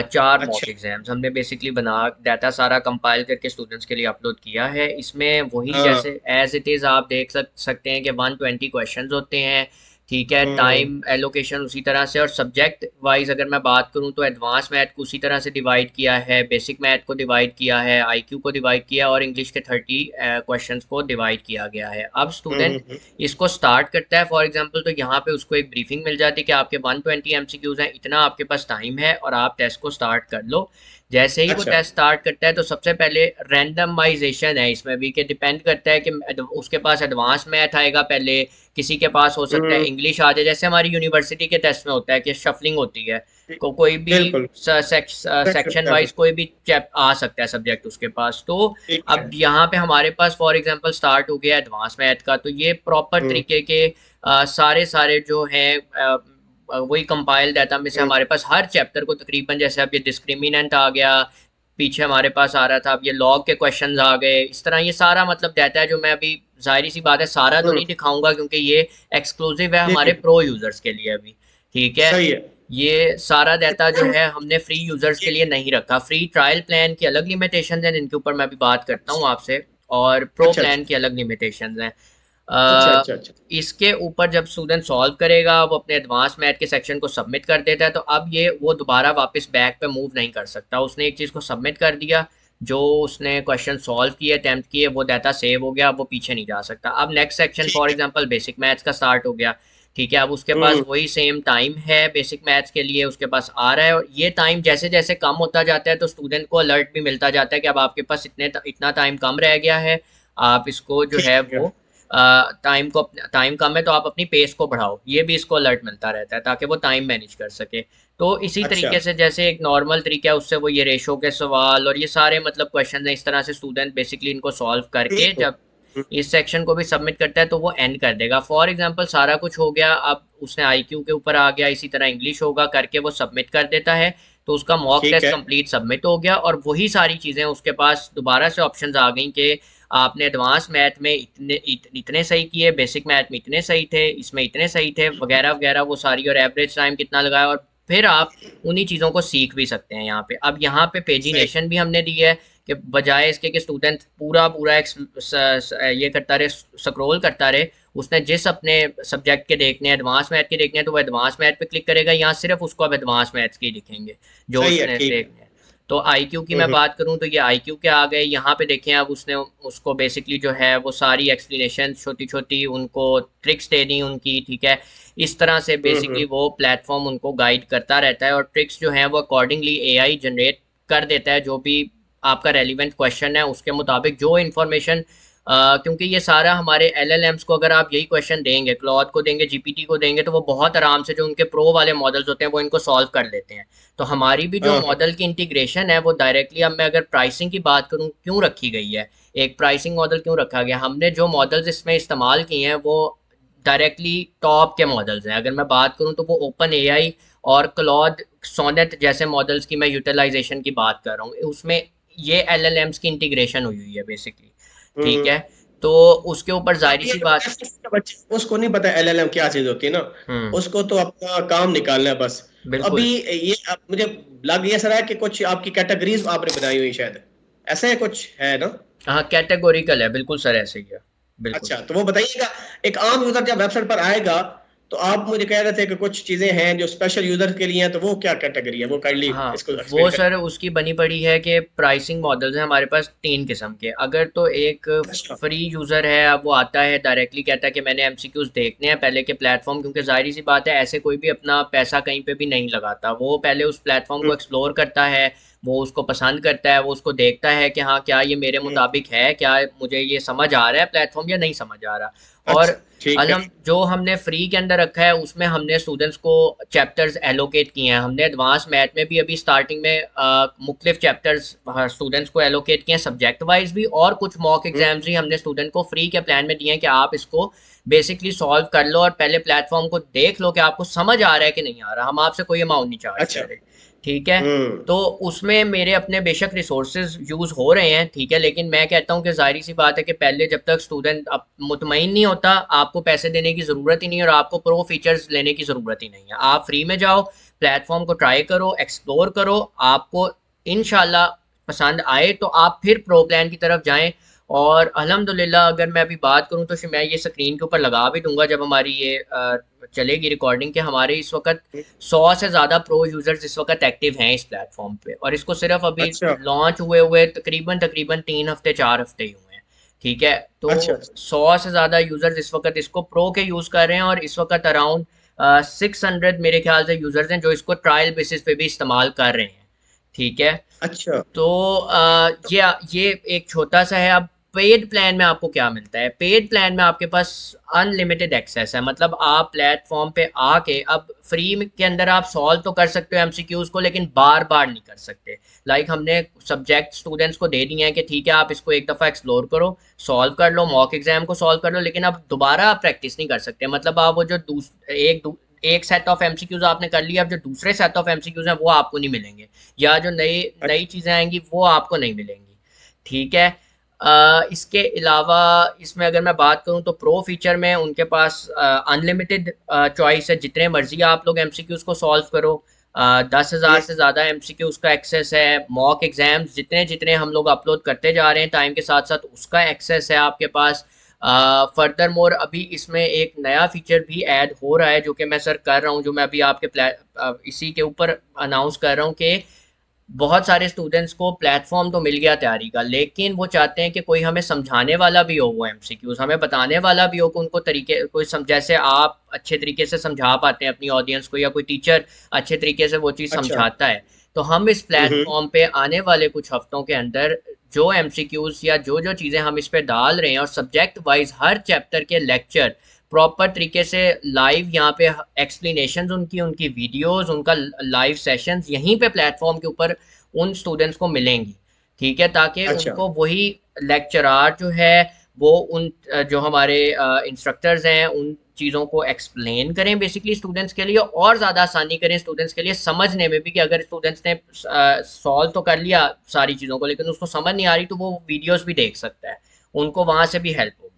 4 मॉक अच्छा। एग्जाम्स हमने बेसिकली बना डाटा सारा कंपाइल करके स्टूडेंट्स के लिए अपलोड किया है। इसमें वही हाँ। जैसे एज इट इज़ आप देख सकते हैं कि 120 क्वेश्चंस होते हैं। ठीक है, हम्म। टाइम एलोकेशन उसी तरह से, और सब्जेक्ट वाइज अगर मैं बात करूं तो एडवांस मैथ को उसी तरह से डिवाइड किया है, बेसिक मैथ को डिवाइड किया है, आईक्यू को डिवाइड किया है, और इंग्लिश के 30 क्वेश्चंस को डिवाइड किया गया है। अब स्टूडेंट हम्म। इसको स्टार्ट करता है फॉर एग्जांपल, तो यहाँ पे उसको एक ब्रीफिंग मिल जाती है कि आपके 120 एमसीक्यूज हैं, इतना आपके पास टाइम है और आप टेस्ट को स्टार्ट कर लो। जैसे ही वो अच्छा। टेस्ट स्टार्ट करता है तो सबसे पहले रैंडमाइजेशन है इसमें भी, कि डिपेंड करता है कि उसके पास एडवांस मैथ आएगा पहले, किसी के पास हो सकता है हम्म। इंग्लिश आ जाए, जैसे हमारी यूनिवर्सिटी के टेस्ट में होता है कि शफलिंग होती है, कोई भी बिल्कुल। सेक्शन वाइज कोई भी चैप आ सकता है सब्जेक्ट उसके पास। तो ठीक अब है। यहाँ पे हमारे पास फॉर एग्जांपल स्टार्ट हो गया एडवांस मैथ का, तो ये प्रॉपर हम्म। तरीके के सारे सारे जो हैं वही कंपाइल डाटा में से हम्म। हमारे पास हर चैप्टर को तकरीबन, जैसे अब ये डिस्क्रिमिनेंट आ गया, पीछे हमारे पास आ रहा था, अब ये लॉग के क्वेश्चंस आ गए, इस तरह ये सारा मतलब डाटा है जो मैं अभी, जाहिर सी बात है सारा तो हम्म। नहीं दिखाऊंगा क्योंकि ये एक्सक्लूसिव है जी हमारे जी। प्रो यूजर्स के लिए अभी। ठीक है, सही है। ये सारा डाटा जो है हमने फ्री यूजर्स के जी। लिए नहीं रखा। फ्री ट्रायल प्लान की अलग लिमिटेशन है जिनके ऊपर मैं अभी बात करता हूँ आपसे, और प्रो अच्छा अच्छा प्लान की अलग लिमिटेशन है। अच्छा अ, अच्छा अच्छा। इसके ऊपर जब स्टूडेंट सॉल्व करेगा, वो अपने एडवांस मैथ के सेक्शन को सबमिट कर देता है, तो अब ये वो दोबारा वापस बैक पे मूव नहीं कर सकता। उसने एक चीज़ को सबमिट कर दिया, जो उसने क्वेश्चन सॉल्व किए, अटेम्प्ट किए, वो डाटा सेव हो गया, अब वो पीछे नहीं जा सकता। अब नेक्स्ट सेक्शन ठीक फॉर है। एग्जांपल बेसिक मैथ्स का स्टार्ट हो गया। ठीक है, अब उसके पास हम्म। वही सेम टाइम है बेसिक मैथ्स के लिए उसके पास आ रहा है, और ये टाइम जैसे जैसे कम होता जाता है तो स्टूडेंट को अलर्ट भी मिलता जाता है कि अब आपके पास इतना टाइम कम रह गया है, आप इसको जो है ठीक है। वो टाइम कम है तो आप अपनी पेस को बढ़ाओ, ये भी इसको अलर्ट मिलता रहता है ताकि वो टाइम मैनेज कर सके। तो इसी अच्छा। तरीके से जैसे एक नॉर्मल तरीका है उससे वो ये रेशो के सवाल और ये सारे मतलब क्वेश्चन हैं, इस तरह से स्टूडेंट बेसिकली इनको सॉल्व करके ठीक है। जब इस सेक्शन को भी सबमिट करता है तो वो एंड कर देगा। फॉर एग्जांपल सारा कुछ हो गया, अब उसने आईक्यू के ऊपर आ गया, इसी तरह इंग्लिश होगा करके वो सबमिट कर देता है, तो उसका मॉक ठीक टेस्ट है। कंप्लीट सबमिट हो गया, और वही सारी चीज़ें उसके पास दोबारा से ऑप्शंस आ गई कि आपने एडवांस मैथ में इतने सही किए, बेसिक मैथ में इतने सही थे, इसमें इतने सही थे, वगैरह वगैरह वो सारी, और एवरेज टाइम कितना लगाया, और फिर आप उन्हीं चीज़ों को सीख भी सकते हैं यहाँ पे। अब यहाँ पे सही। पेजिनेशन भी हमने दी है कि बजाय इसके कि स्टूडेंट पूरा पूरा ये करता रहे, स्क्रॉल करता रहे, उसने जिस अपने सब्जेक्ट के देखने हैं, एडवांस मैथ के देखने हैं, तो वो एडवांस मैथ पे क्लिक करेगा, यहाँ सिर्फ उसको अब एडवांस मैथ्स के ही दिखेंगे जो सही है। उसने ठीक है। देखने हैं। तो आईक्यू की मैं हम्म। बात करूं तो ये आईक्यू के आ गए, यहाँ पे देखें अब उसने उसको बेसिकली जो है वो सारी एक्सप्लेनेशन छोटी छोटी उनको ट्रिक्स दे दी उनकी। ठीक है, इस तरह से बेसिकली हम्म। वो प्लेटफॉर्म उनको गाइड करता रहता है, और ट्रिक्स जो हैं वो अकॉर्डिंगली एआई जनरेट कर देता है, जो भी आपका रेलिवेंट क्वेश्चन है उसके मुताबिक जो इन्फॉर्मेशन, क्योंकि ये सारा हमारे एलएलएम्स को अगर आप यही क्वेश्चन देंगे, क्लॉड को देंगे, जीपीटी को देंगे, तो वो बहुत आराम से जो उनके प्रो वाले मॉडल्स होते हैं वो इनको सॉल्व कर लेते हैं। तो हमारी भी जो हाँ हाँ। मॉडल की इंटीग्रेशन है वो डायरेक्टली, अब मैं अगर प्राइसिंग की बात करूँ क्यों रखी गई है, एक प्राइसिंग मॉडल क्यों रखा गया, हमने जो मॉडल्स इसमें इस्तेमाल किए हैं वो डायरेक्टली टॉप के मॉडल्स हैं। अगर मैं बात करूँ तो वो ओपन एआई और क्लॉड सोनेट जैसे मॉडल्स की मैं यूटिलाइजेशन की बात कर रहा हूँ, उसमें ये एलएलएम्स की इंटीग्रेशन हुई हुई है बेसिकली। ठीक है, हम्म। तो उसके ऊपर जाहिर अभी सी अगर बात। बच्चे उसको नहीं पता एलएलएम क्या चीज होती है ना, हम्म। उसको तो अपना काम निकालना है बस। तो अभी बिल्कुल। ये मुझे लग ये सर है कि कुछ आपकी कैटेगरीज आपने बनाई हुई शायद, ऐसा है कुछ है ना? हाँ, कैटेगोरिकल है, बिल्कुल सर, ऐसे ही है। बिल्कुल। अच्छा, तो वो बताइएगा। एक आम यूजर जब वेबसाइट पर आएगा, तो आप मुझे कह रहे थे कि कुछ चीजें हैं जो स्पेशल यूजर के लिए हैं, तो वो क्या कैटेगरी है, वो काइंडली हाँ, इसको वो एक्सप्लेन करें। सर उसकी बनी पड़ी है कि प्राइसिंग मॉडल्स हैं हमारे पास 3 किस्म के। अगर तो एक अच्छा। फ्री यूज़र है, अब वो आता है डायरेक्टली कहता है कि मैंने एमसीक्यूज देखने हैं पहले के प्लेटफॉर्म, क्योंकि जाहिर सी बात है ऐसे कोई भी अपना पैसा कहीं पे भी नहीं लगाता, वो पहले उस प्लेटफॉर्म को हम्म। एक्सप्लोर करता है, वो उसको पसंद करता है, वो उसको देखता है कि हाँ क्या ये मेरे हम्म। मुताबिक है, क्या मुझे ये समझ आ रहा है प्लेटफॉर्म या नहीं समझ आ रहा। और अच्छा। ठीक है। जो हमने फ्री के अंदर रखा है उसमें हमने स्टूडेंट्स को चैप्टर्स एलोकेट किए हैं। हमने एडवांस मैथ में भी अभी स्टार्टिंग में मुख्तलिफ चैप्टर्स स्टूडेंट्स को एलोकेट किए हैं सब्जेक्ट वाइज भी, और कुछ मॉक हम्म। एग्जाम्स भी हमने स्टूडेंट को फ्री के प्लान में दिए हैं कि आप इसको बेसिकली सॉल्व कर लो और पहले प्लेटफॉर्म को देख लो कि आपको समझ आ रहा है कि नहीं आ रहा, हम आपसे कोई अमाउंट नहीं चार्ज अच्छा। कर रहे। ठीक है। हम्म। तो उसमें मेरे अपने बेशक रिसोर्सेज यूज़ हो रहे हैं, ठीक है, लेकिन मैं कहता हूँ कि ज़ाहिर सी बात है कि पहले जब तक स्टूडेंट अब मुतमईन नहीं होता, आपको पैसे देने की ज़रूरत ही नहीं है और आपको प्रो फीचर्स लेने की ज़रूरत ही नहीं है। आप फ्री में जाओ, प्लेटफॉर्म को ट्राई करो, एक्सप्लोर करो, आपको इंशाल्लाह पसंद आए तो आप फिर प्रो प्लान की तरफ जाएं। और अल्हम्दुलिल्लाह अगर मैं अभी बात करूं तो मैं ये स्क्रीन के ऊपर लगा भी दूंगा जब हमारी ये चलेगी रिकॉर्डिंग, के हमारे इस वक्त 100 से ज़्यादा प्रो यूज़र्स इस वक्त एक्टिव हैं इस प्लेटफॉर्म पे, और इसको सिर्फ अभी अच्छा लॉन्च हुए हुए तकरीबन तकरीबन 3 हफ्ते 4 हफ्ते ही हुए हैं। ठीक है। तो अच्छा। 100 से ज़्यादा यूज़र्स इस वक्त इसको प्रो के यूज़ कर रहे हैं, और इस वक्त अराउंड 600 मेरे ख्याल से यूज़र्स हैं जो इसको ट्रायल बेसिस पे भी इस्तेमाल कर रहे हैं। ठीक है। अच्छा। तो ये एक छोटा सा है। अब पेड प्लान में आपको क्या मिलता है? पेड प्लान में आपके पास अनलिमिटेड एक्सेस है, मतलब आप प्लेटफॉर्म पे आके अब फ्री के अंदर आप सॉल्व तो कर सकते हो एमसीक्यूज को, लेकिन बार बार नहीं कर सकते। लाइक हमने सब्जेक्ट स्टूडेंट्स को दे दिए हैं कि ठीक है आप इसको एक दफ़ा एक्सप्लोर करो, सॉल्व कर लो, मॉक एग्जाम को सॉल्व कर लो, लेकिन अब दोबारा आप प्रैक्टिस नहीं कर सकते। मतलब आप वो जो एक सेट ऑफ एमसीक्यूज आपने कर लिया, अब जो दूसरे सेट ऑफ एमसीक्यूज हैं वो आपको नहीं मिलेंगे, या जो नई नई अच्छा। चीज़ें आएंगी वो आपको नहीं मिलेंगी। ठीक है। इसके अलावा इसमें अगर मैं बात करूं तो प्रो फीचर में उनके पास अनलिमिटेड चॉइस है, जितने मर्जी आप लोग एमसीक्यूज को सॉल्व करो। 10,000 हम्म। से ज़्यादा एमसीक्यूज का एक्सेस है। मॉक एग्जाम्स जितने जितने हम लोग अपलोड करते जा रहे हैं टाइम के साथ साथ उसका एक्सेस है आपके पास। फर्दर मोर अभी इसमें एक नया फीचर भी ऐड हो रहा है जो कि मैं सर कर रहा हूँ, जो मैं अभी इसी के ऊपर अनाउंस कर रहा हूँ कि बहुत सारे स्टूडेंट्स को प्लेटफॉर्म तो मिल गया तैयारी का, लेकिन वो चाहते हैं कि कोई हमें समझाने वाला भी हो, वो एमसीक्यूज हमें बताने वाला भी हो कि उनको तरीके कोई जैसे आप अच्छे तरीके से समझा पाते हैं अपनी ऑडियंस को, या कोई टीचर अच्छे तरीके से वो चीज़ अच्छा। समझाता है। तो हम इस हम्म। प्लेटफॉर्म पे आने वाले कुछ हफ्तों के अंदर जो एमसीक्यूज या जो जो चीज़ें हम इस पे डाल रहे हैं, और सब्जेक्ट वाइज हर चैप्टर के लेक्चर प्रॉपर तरीके से लाइव यहाँ पे एक्सप्लेनेशंस, उनकी उनकी वीडियोस, उनका लाइव सेशंस यहीं पे प्लेटफॉर्म के ऊपर उन स्टूडेंट्स को मिलेंगी। ठीक है, ताकि अच्छा। उनको वही लेक्चरार जो है वो उन जो हमारे इंस्ट्रक्टर्स हैं उन चीज़ों को एक्सप्लेन करें बेसिकली स्टूडेंट्स के लिए, और ज़्यादा आसानी करें स्टूडेंट्स के लिए समझने में भी, कि अगर स्टूडेंट्स ने सॉल्व तो कर लिया सारी चीज़ों को लेकिन उसको समझ नहीं आ रही तो वो वीडियोस भी देख सकता है, उनको वहाँ से भी हेल्प होगी।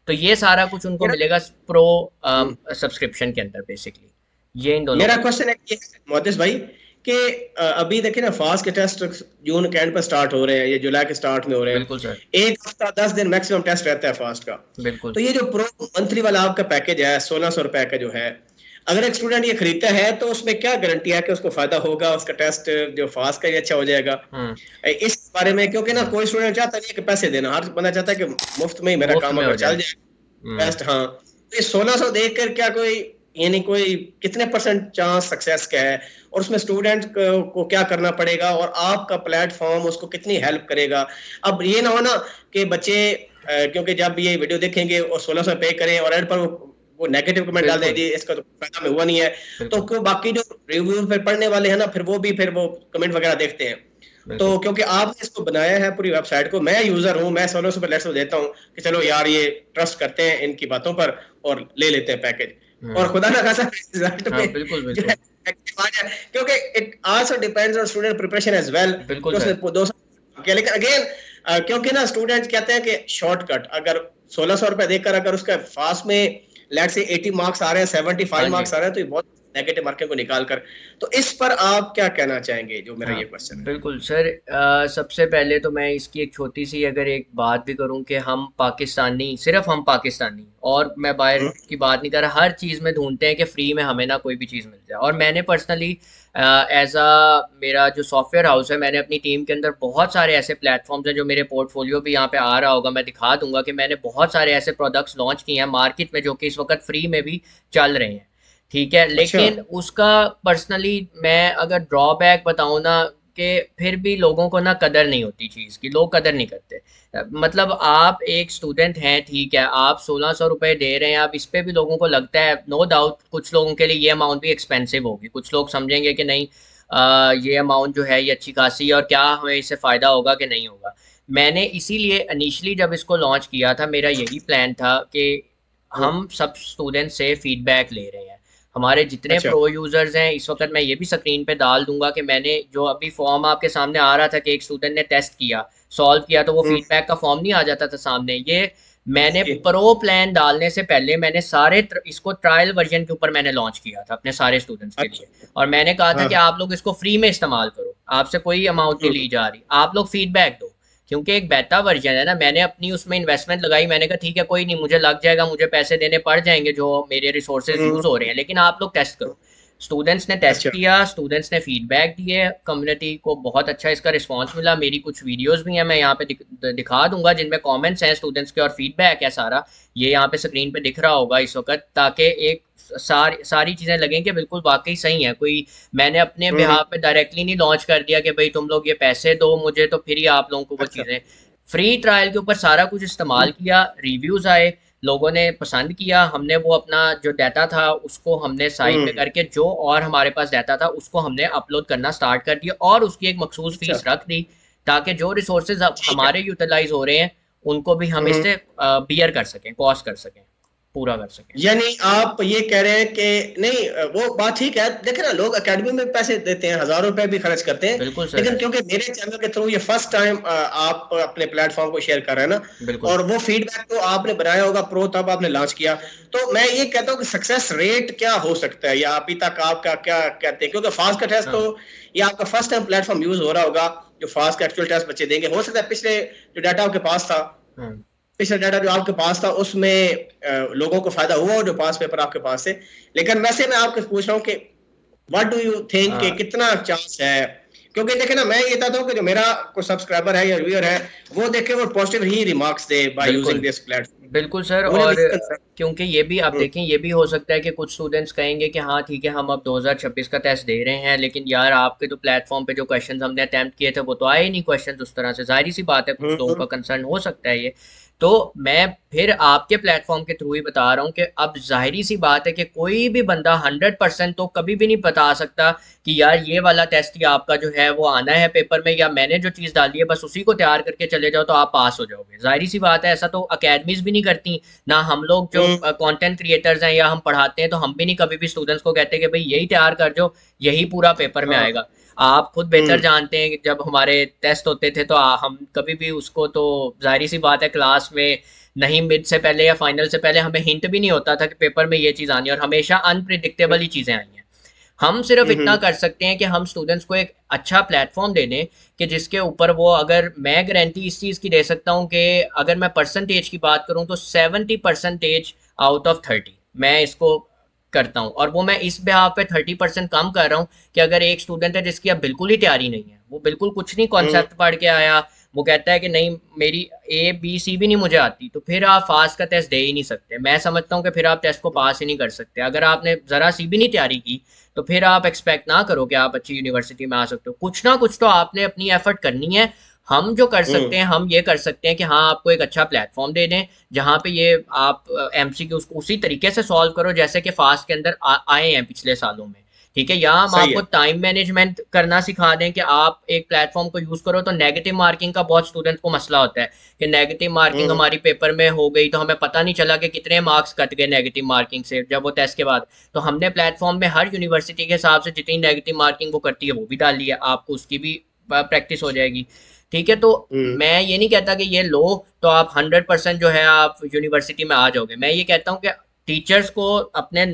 तो ये सारा कुछ उनको मेरा मिलेगा प्रो हम्म, सब्सक्रिप्शन के अंदर बेसिकली, ये इन दोनों मेरा का। क्वेश्चन है ये मोहद्दिस भाई कि अभी देखिए ना, फास्ट के टेस्ट जून के एंड पर स्टार्ट हो रहे हैं, ये जुलाई के स्टार्ट में हो रहे हैं। बिल्कुल सर। एक हफ्ता 10 दिन मैक्सिमम टेस्ट रहता है फास्ट का। बिल्कुल। तो ये जो प्रो मंथली वाला आपका पैकेज है 1600 रुपए का जो है, अगर एक स्टूडेंट ये खरीदता है तो उसमें क्या गारंटी है कि उसको फायदा होगा, उसका टेस्ट जो फास्ट का ही अच्छा हो जाएगा? हम्म। इस बारे में, क्योंकि ना हम्म। कोई स्टूडेंट चाहता नहीं है कि पैसे देना, हर बंदा चाहता है कि मुफ्त में ही मेरा मुफ्त काम में हो अगर चल जाए। जाए हम्म। बेस्ट। हाँ, तो ये 1600 देकर क्या कोई, यानी कोई कितने परसेंट चांस सक्सेस का है, और उसमें स्टूडेंट को क्या करना पड़ेगा, और आपका प्लेटफॉर्म उसको कितनी हेल्प करेगा? अब ये ना हो ना कि बच्चे क्योंकि जब ये वीडियो देखेंगे और 1600 पे करें और एंड पर वो नेगेटिव कमेंट डाल दे बिल्कुल। जी इसका तो फायदा में हुआ नहीं है, तो बिल्कुल। क्यों बाकी जो रिव्यू पे पढ़ने वाले हैं ना, फिर वो कमेंट वगैरह देखते हैं। तो बिल्कुल। क्योंकि आपने इसको बनाया है पूरी वेबसाइट को, मैं यूजर हूं, मैं 1600 पे लेट्स देता हूं कि चलो यार ये ट्रस्ट करते हैं इनकी बातों पर और ले लेते हैं पैकेज, और हम्म। खुदा ना खासा रिजल्ट हाँ में बिल्कुल जो है बिल्कुल। negative आ जाए, क्योंकि it also depends on student preparation as well, बिल्कुल कि उसने सर। 2 साल किया। लेकिन अगेन क्योंकि ना स्टूडेंट कहते हैं कि शॉर्टकट, अगर 1600 रुपए देकर अगर उसका फास्ट में लेट से 80 मार्क्स आ रहे हैं, हाँ 75 जी। मार्क्स आ रहे हैं, तो ये बहुत नेगेटिव मार्किंग को निकाल कर। तो इस पर आप क्या कहना चाहेंगे, जो मेरा हाँ ये क्वेश्चन है? बिल्कुल सर। सबसे पहले तो मैं इसकी एक छोटी सी अगर एक बात भी करूं कि हम पाकिस्तानी, सिर्फ हम पाकिस्तानी, और मैं बाहर हम्म। की बात नहीं कर रहा, हर चीज़ में ढूंढते हैं कि फ्री में हमें ना कोई भी चीज़ मिल जाए। और मैंने पर्सनली एज मेरा जो सॉफ्टवेयर हाउस है, मैंने अपनी टीम के अंदर बहुत सारे ऐसे प्लेटफॉर्म्स हैं जो मेरे पोर्टफोलियो भी यहाँ पे आ रहा होगा, मैं दिखा दूंगा कि मैंने बहुत सारे ऐसे प्रोडक्ट्स लॉन्च किए हैं मार्केट में जो कि इस वक्त फ्री में भी चल रहे हैं। ठीक है, अच्छा। लेकिन उसका पर्सनली मैं अगर ड्रॉबैक बताऊँ ना, कि फिर भी लोगों को ना कदर नहीं होती चीज़ की, लोग कदर नहीं करते। मतलब आप एक स्टूडेंट हैं, ठीक है, आप 1600 रुपये दे रहे हैं, अब इस पे भी लोगों को लगता है, नो डाउट कुछ लोगों के लिए ये अमाउंट भी एक्सपेंसिव होगी, कुछ लोग समझेंगे कि नहीं ये अमाउंट जो है ये अच्छी खासी है और क्या हमें इससे फ़ायदा होगा कि नहीं होगा। मैंने इसीलिए इनिशियली जब इसको लॉन्च किया था, मेरा यही प्लान था कि हम्म। हम सब स्टूडेंट से फीडबैक ले रहे हैं, हमारे जितने अच्छा। प्रो यूजर्स हैं इस वक्त, मैं ये भी स्क्रीन पे डाल दूंगा कि मैंने जो अभी फॉर्म आपके सामने आ रहा था कि एक स्टूडेंट ने टेस्ट किया, सॉल्व किया, तो वो हम्म। फीडबैक का फॉर्म नहीं आ जाता था सामने, ये मैंने जी। प्रो प्लान डालने से पहले मैंने इसको ट्रायल वर्जन के ऊपर मैंने लॉन्च किया था अपने सारे स्टूडेंट्स के लिए। अच्छा। और मैंने कहा था हाँ कि हाँ। आप लोग इसको फ्री में इस्तेमाल करो, आपसे कोई अमाउंट नहीं हम्म। ली जा रही, आप लोग फीडबैक दो। क्योंकि एक बेटा वर्जन है ना, मैंने अपनी उसमें इन्वेस्टमेंट लगाई, मैंने कहा ठीक है कोई नहीं, मुझे लग जाएगा, मुझे पैसे देने पड़ जाएंगे जो मेरे रिसोर्सेज यूज हो रहे हम्म। हैं, लेकिन आप लोग टेस्ट करो। स्टूडेंट्स ने टेस्ट अच्छा। किया, स्टूडेंट्स ने फीडबैक दिए, कम्युनिटी को बहुत अच्छा इसका रिस्पांस मिला। मेरी कुछ वीडियोस भी हैं, मैं यहाँ पे दिखा दूंगा, जिनमें कमेंट्स हैं स्टूडेंट्स के और फीडबैक है सारा, ये यहाँ पे स्क्रीन पे दिख रहा होगा इस वक्त, ताकि एक सारी चीज़ें लगें कि बिल्कुल वाकई सही है। कोई मैंने अपने हम्म। बिहाफ पे डायरेक्टली नहीं लॉन्च कर दिया कि भाई तुम लोग ये पैसे दो मुझे तो फिर ही आप लोगों को वो अच्छा। चीज़ें, फ्री ट्रायल के ऊपर सारा कुछ इस्तेमाल किया, रिव्यूज़ आए, लोगों ने पसंद किया, हमने वो अपना जो डाटा था उसको हमने साइड पे हम्म। करके जो और हमारे पास डाटा था उसको हमने अपलोड करना स्टार्ट कर दिया और उसकी एक मखसूस अच्छा। फीस रख दी, ताकि जो रिसोर्सेज अब ठीक है। हमारे यूटिलाइज हो रहे हैं उनको भी हम हम्म। इससे बियर कर सकें, कॉस्ट कर सकें, पूरा कर सकें। यानी आप ये कह रहे हैं कि नहीं, वो बात ठीक है, देखे ना, लोग एकेडमी में पैसे देते हैं, हजारों रुपए भी खर्च करते हैं, बिल्कुल सर। लेकिन क्योंकि मेरे चैनल के थ्रू ये फर्स्ट टाइम आप अपने प्लेटफॉर्म को शेयर कर रहे हैं ना, बिल्कुल। और वो फीडबैक तो आपने बनाया होगा प्रो, तब आपने लॉन्च किया, तो मैं ये कहता हूँ कि सक्सेस रेट क्या हो सकता है, या अभी तक आपका क्या कहते हैं, क्योंकि फास्ट का टेस्ट तो हाँ। ये आपका फर्स्ट टाइम प्लेटफॉर्म यूज हो रहा होगा, जो फास्ट का एक्चुअल टेस्ट बच्चे देंगे, हो सकता है पिछले जो डाटा आपके पास था, हाँ। पिछला डाटा जो आपके पास था उसमें लोगों को फायदा हुआ, और जो पास पेपर आपके पास है, लेकिन वैसे मैं आपको पूछ रहा हूँ कि व्हाट डू यू थिंक कि हाँ, कितना चांस है, क्योंकि देखे ना, मैं ये चाहता हूँ कि जो मेरा कोई सब्सक्राइबर है या व्यूअर है, वो देखे वो पॉजिटिव ही रिमार्क्स दे बाय यूजिंग बिल्कुल। This platform. बिल्कुल सर। मुझे तो और ये कंसर्न। क्योंकि ये भी आप देखें, ये भी हो सकता है कि कुछ स्टूडेंट्स कहेंगे कि हाँ ठीक है हम अब 2026 का टेस्ट दे रहे हैं, लेकिन यार आपके तो प्लेटफॉर्म पे जो क्वेश्चंस हमने अटेम्प्ट किए थे वो तो आए ही नहीं क्वेश्चंस उस तरह से, जाहिर सी बात है कुछ लोगों का कंसर्न हो सकता है ये। तो मैं फिर आपके प्लेटफॉर्म के थ्रू ही बता रहा हूँ कि अब जाहिर सी बात है कि कोई भी बंदा 100% तो कभी भी नहीं बता सकता कि यार ये वाला टेस्ट ही आपका जो है वो आना है पेपर में, या मैंने जो चीज़ डाली है बस उसी को तैयार करके चले जाओ तो आप पास हो जाओगे। जाहिर सी बात है ऐसा तो अकेडमीज भी नहीं करती, ना हम लोग जो कंटेंट क्रिएटर्स हैं या हम पढ़ाते हैं तो हम भी नहीं कभी भी स्टूडेंट्स को कहते कि भाई यही तैयार कर जो, यही पूरा पेपर में हाँ। आएगा। आप खुद बेहतर जानते हैं कि जब हमारे टेस्ट होते थे तो हम कभी भी उसको तो जाहिर सी बात है क्लास में नहीं, मिड से पहले या फाइनल से पहले हमें हिंट भी नहीं होता था कि पेपर में ये चीज़ आनी है, और हमेशा अनप्रिडिक्टेबल ही चीज़ें आई हैं। हम सिर्फ इतना कर सकते हैं कि हम स्टूडेंट्स को एक अच्छा प्लेटफॉर्म दे दें कि जिसके ऊपर वो, अगर मैं गारंटी इस चीज़ की दे सकता हूँ कि अगर मैं परसेंटेज की बात करूँ तो 70% आउट ऑफ 30 मैं इसको करता हूँ, और वो मैं इस बेहाव पे 30% कम कर रहा हूँ कि अगर एक स्टूडेंट है जिसकी अब बिल्कुल ही तैयारी नहीं है, वो बिल्कुल कुछ नहीं कॉन्सेप्ट पढ़ के आया, वो कहता है कि नहीं मेरी ए बी सी भी नहीं मुझे आती, तो फिर आप फास्ट का टेस्ट दे ही नहीं सकते। मैं समझता हूँ कि फिर आप टेस्ट को पास ही नहीं कर सकते। अगर आपने ज़रा सी भी नहीं तैयारी की तो फिर आप एक्सपेक्ट ना करो कि आप अच्छी यूनिवर्सिटी में आ सकते हो, कुछ ना कुछ तो आपने अपनी एफर्ट करनी है। हम जो कर सकते हैं हम ये कर सकते हैं कि हाँ आपको एक अच्छा प्लेटफॉर्म दे दें जहाँ पे ये आप एमसीक्यू उसको उसी तरीके से सॉल्व करो जैसे कि फास्ट के अंदर आए हैं पिछले सालों में। ठीक है, यहाँ हम सही आपको है। टाइम मैनेजमेंट करना सिखा दें कि आप एक प्लेटफॉर्म को यूज करो। तो नेगेटिव मार्किंग का बहुत स्टूडेंट को मसला होता है कि नेगेटिव मार्किंग हम्म। हमारी पेपर में हो गई तो हमें पता नहीं चला कि कितने मार्क्स कट गए नेगेटिव मार्किंग से जब वो टेस्ट के बाद। तो हमने प्लेटफॉर्म में हर यूनिवर्सिटी के हिसाब से जितनी नेगेटिव मार्किंग वो करती है वो भी डाली है, आपको उसकी भी प्रैक्टिस हो जाएगी। ठीक है, तो हम्म। मैं ये नहीं कहता कि ये लो तो आप 100% जो है आप यूनिवर्सिटी में आ जाओगे। मैं ये कहता हूँ कि टीचर्स को अपने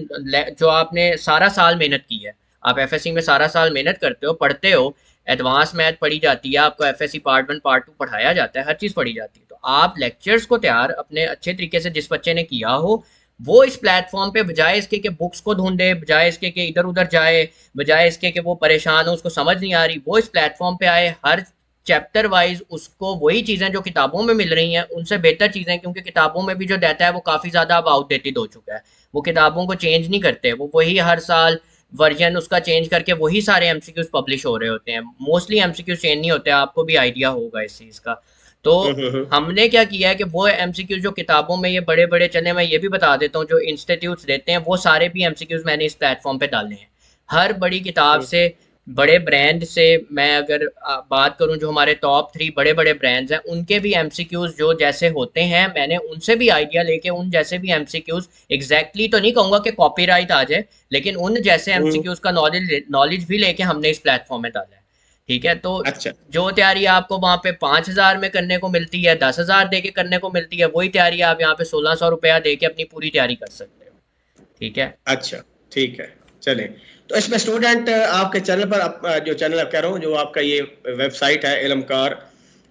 जो आपने सारा साल मेहनत की है, आप एफएससी में सारा साल मेहनत करते हो, पढ़ते हो, एडवांस मैथ पढ़ी जाती है आपको, एफएससी पार्ट 1 पार्ट 2 पढ़ाया जाता है, हर चीज़ पढ़ी जाती है, तो आप लेक्चर्स को तैयार अपने अच्छे तरीके से जिस बच्चे ने किया हो वो इस प्लेटफॉर्म पे, बजाय इसके कि बुक्स को ढूंढे, बजाय इसके कि इधर उधर जाए, बजाय इसके कि वो परेशान हो उसको समझ नहीं आ रही, वो इस प्लेटफॉर्म पे आए, हर चैप्टर वाइज उसको वही चीज़ें जो किताबों में मिल रही हैं उनसे बेहतर चीज़ें, क्योंकि किताबों में भी जो डाटा है वो काफ़ी ज़्यादा अब आउटडेटेड हो चुका है, वो किताबों को चेंज नहीं करते, वो वही हर साल वर्जन उसका चेंज करके वही सारे एमसीक्यूज पब्लिश हो रहे होते हैं, मोस्टली एमसीक्यूज चेंज नहीं होते, आपको भी आइडिया होगा इस चीज़ का। तो हमने क्या किया है कि वो एमसीक्यूज जो किताबों में ये बड़े बड़े चले, मैं ये भी बता देता हूँ, जो इंस्टीट्यूट्स देते हैं वो सारे भी एमसीक्यूज मैंने इस प्लेटफॉर्म पे डाले हैं, हर बड़ी किताब से बड़े ब्रांड से मैं अगर बात करूं, जो हमारे टॉप 3 बड़े बड़े ब्रांड्स हैं उनके भी एमसीक्यूज जो जैसे होते हैं, मैंने उनसे भी आइडिया लेके उन जैसे भी एमसीक्यूज, एग्जैक्टली तो नहीं कहूंगा कि कॉपीराइट आ जाए, लेकिन उन जैसे हम्म। एमसीक्यूज का नॉलेज नॉलेज भी लेके हमने इस प्लेटफॉर्म में डाला है। ठीक है, तो अच्छा। जो तैयारी आपको वहां पे 5,000 में करने को मिलती है, 10,000 दे के करने को मिलती है, वही तैयारी आप यहाँ पे 1,600 रुपया दे के अपनी पूरी तैयारी कर सकते हो। ठीक है। अच्छा, ठीक है। चलें, तो इसमें स्टूडेंट आपके चैनल पर जो चैनल आप कह रहा हूँ, जो आपका ये वेबसाइट है इल्मकार,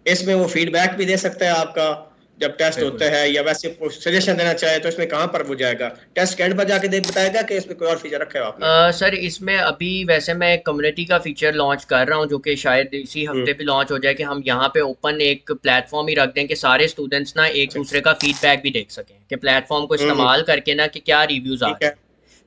इसमें वो फीडबैक भी दे सकता है आपका जब टेस्ट बिल्कुल। होता है, या वैसे सजेशन देना चाहे तो इसमें कहाँ पर वो जाएगा? टेस्ट के एंड पर जाके दे बताएगा कि इसमें कोई और फीचर रखा है आपने? सर इसमें अभी वैसे मैं एक कम्युनिटी का फीचर लॉन्च कर रहा हूँ, जो कि शायद इसी हम्म। हफ्ते भी लॉन्च हो जाए, कि हम यहाँ पे ओपन एक प्लेटफॉर्म ही रख दें कि सारे स्टूडेंट्स ना एक अच्छा। दूसरे का फीडबैक भी देख सकें, कि प्लेटफॉर्म को हम्म। इस्तेमाल करके ना कि क्या रिव्यूज़ आ ठीक रहे है। हैं,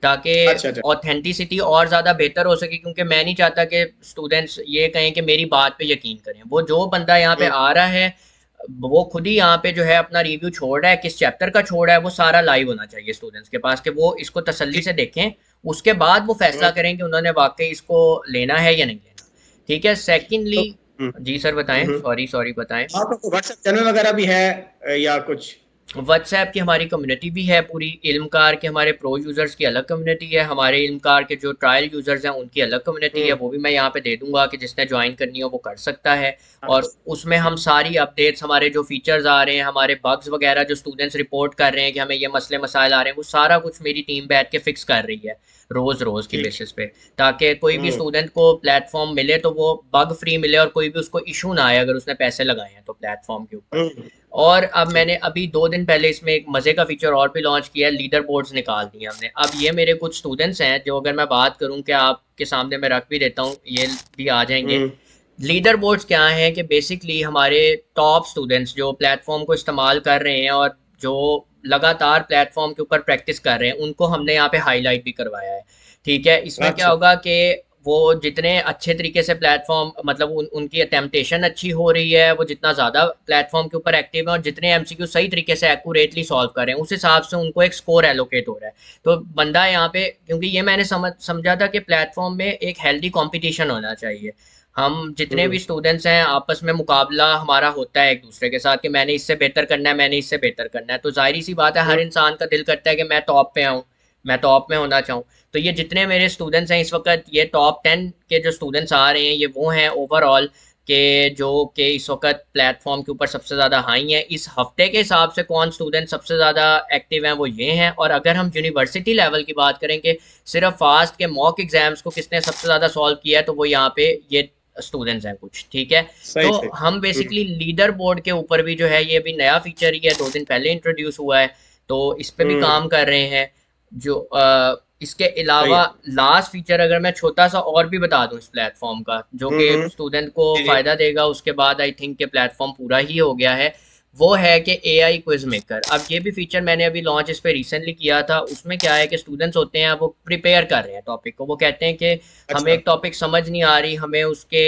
ताकि अच्छा अच्छा। ऑथेंटिसिटी और ज़्यादा बेहतर हो सके। क्योंकि मैं नहीं चाहता कि स्टूडेंट्स ये कहें कि मेरी बात पे यकीन करें। वो जो बंदा यहाँ पे हम्म। आ रहा है, वो खुद ही यहाँ पे जो है अपना रिव्यू छोड़ रहा है, किस चैप्टर का छोड़ रहा है, वो सारा लाइव होना चाहिए स्टूडेंट्स के पास, कि वो इसको तसल्ली ठीक। से देखें। उसके बाद वो फैसला हम्म। करें कि उन्होंने वाकई इसको लेना है या नहीं लेना। ठीक है। तो सेकेंडली, जी सर बताएं, सॉरी सॉरी बताएं। आपका कोई व्हाट्सएप चैनल वगैरह भी है या कुछ? व्हाट्सएप की हमारी कम्युनिटी भी है पूरी। इल्मकार के हमारे प्रो यूज़र्स की अलग कम्युनिटी है, हमारे इल्मकार के जो ट्रायल यूज़र्स हैं उनकी अलग कम्युनिटी है, हम्म। वो भी मैं यहाँ पे दे दूंगा कि जिसने ज्वाइन करनी हो वो कर सकता है। और उसमें अच्छा। हम सारी अपडेट्स, हमारे जो फीचर्स आ रहे हैं, हमारे बग्स वगैरह जो स्टूडेंट्स रिपोर्ट कर रहे हैं कि हमें ये मसले मसाइल आ रहे हैं, वो सारा कुछ मेरी टीम बैठ के फिक्स कर रही है रोज़ रोज़ की ठीक है। बेसिस पे, ताकि कोई भी हम्म। स्टूडेंट को प्लेटफॉर्म मिले तो वो बग फ्री मिले, और कोई भी उसको इशू ना आए अगर उसने पैसे लगाए हैं तो प्लेटफॉर्म के ऊपर। हम्म। और अब ठीक। मैंने अभी 2 दिन पहले इसमें एक मज़े का फीचर और भी लॉन्च किया है, लीडर बोर्ड्स निकाल दिए हमने। अब ये मेरे कुछ स्टूडेंट्स हैं, जो अगर मैं बात करूं कि आपके सामने मैं रख भी देता हूं, ये भी आ जाएंगे। हम्म। लीडर बोर्ड्स क्या हैं कि बेसिकली हमारे टॉप स्टूडेंट्स जो प्लेटफॉर्म को इस्तेमाल कर रहे हैं और जो लगातार प्लेटफॉर्म के ऊपर प्रैक्टिस कर रहे हैं, उनको हमने यहाँ पे हाईलाइट भी करवाया है। ठीक है, इसमें क्या अच्छा। होगा कि वो जितने अच्छे तरीके से प्लेटफॉर्म, मतलब उनकी टेम्पटेशन अच्छी हो रही है, वो जितना ज़्यादा प्लेटफॉर्म के ऊपर एक्टिव है और जितने एमसीक्यू सही तरीके से एक्यूरेटली सॉल्व कर रहे हैं, उस हिसाब से उनको एक स्कोर एलोकेट हो रहा है। तो बंदा यहाँ पे, क्योंकि ये मैंने समझा था कि प्लेटफॉर्म में एक हेल्दी कंपटीशन होना चाहिए। हम जितने भी हम्म। स्टूडेंट्स हैं आपस में मुकाबला हमारा होता है एक दूसरे के साथ, कि मैंने इससे बेहतर करना है, मैंने इससे बेहतर करना है। तो जाहिर सी बात है, हर हम्म। इंसान का दिल करता है कि मैं टॉप पे आऊँ, मैं टॉप में होना चाहूँ। तो ये जितने मेरे स्टूडेंट्स हैं इस वक्त, ये टॉप 10 के जो स्टूडेंट्स आ रहे हैं, ये वो हैं ओवरऑल के जो कि इस वक्त प्लेटफॉर्म के ऊपर सबसे ज़्यादा हाई हैं। इस हफ्ते के हिसाब से कौन स्टूडेंट सबसे ज़्यादा एक्टिव हैं, वो ये हैं। और अगर हम यूनिवर्सिटी लेवल की बात करेंगे, सिर्फ फास्ट के मॉक एग्जाम्स को किसने सबसे ज़्यादा सॉल्व किया है, तो वो यहाँ पे ये स्टूडेंट्स हैं कुछ। ठीक है, तो सही सही। हम बेसिकली लीडर बोर्ड के ऊपर भी जो है, ये भी नया फीचर ही है, 2 दिन पहले इंट्रोड्यूस हुआ है, तो इस पे भी हम्म। काम कर रहे हैं। जो इसके सही अलावा है। लास्ट फीचर अगर मैं छोटा सा और भी बता दूं इस प्लेटफॉर्म का, जो कि हम्म। स्टूडेंट को जी जी। फायदा देगा, उसके बाद आई थिंक के प्लेटफॉर्म पूरा ही हो गया है, वो है कि एआई क्विज मेकर। अब ये भी फीचर मैंने अभी लॉन्च इस पे रिसेंटली किया था। उसमें क्या है कि स्टूडेंट्स होते हैं, वो प्रिपेयर कर रहे हैं टॉपिक को, वो कहते हैं कि हमें अच्छा। एक टॉपिक समझ नहीं आ रही, हमें उसके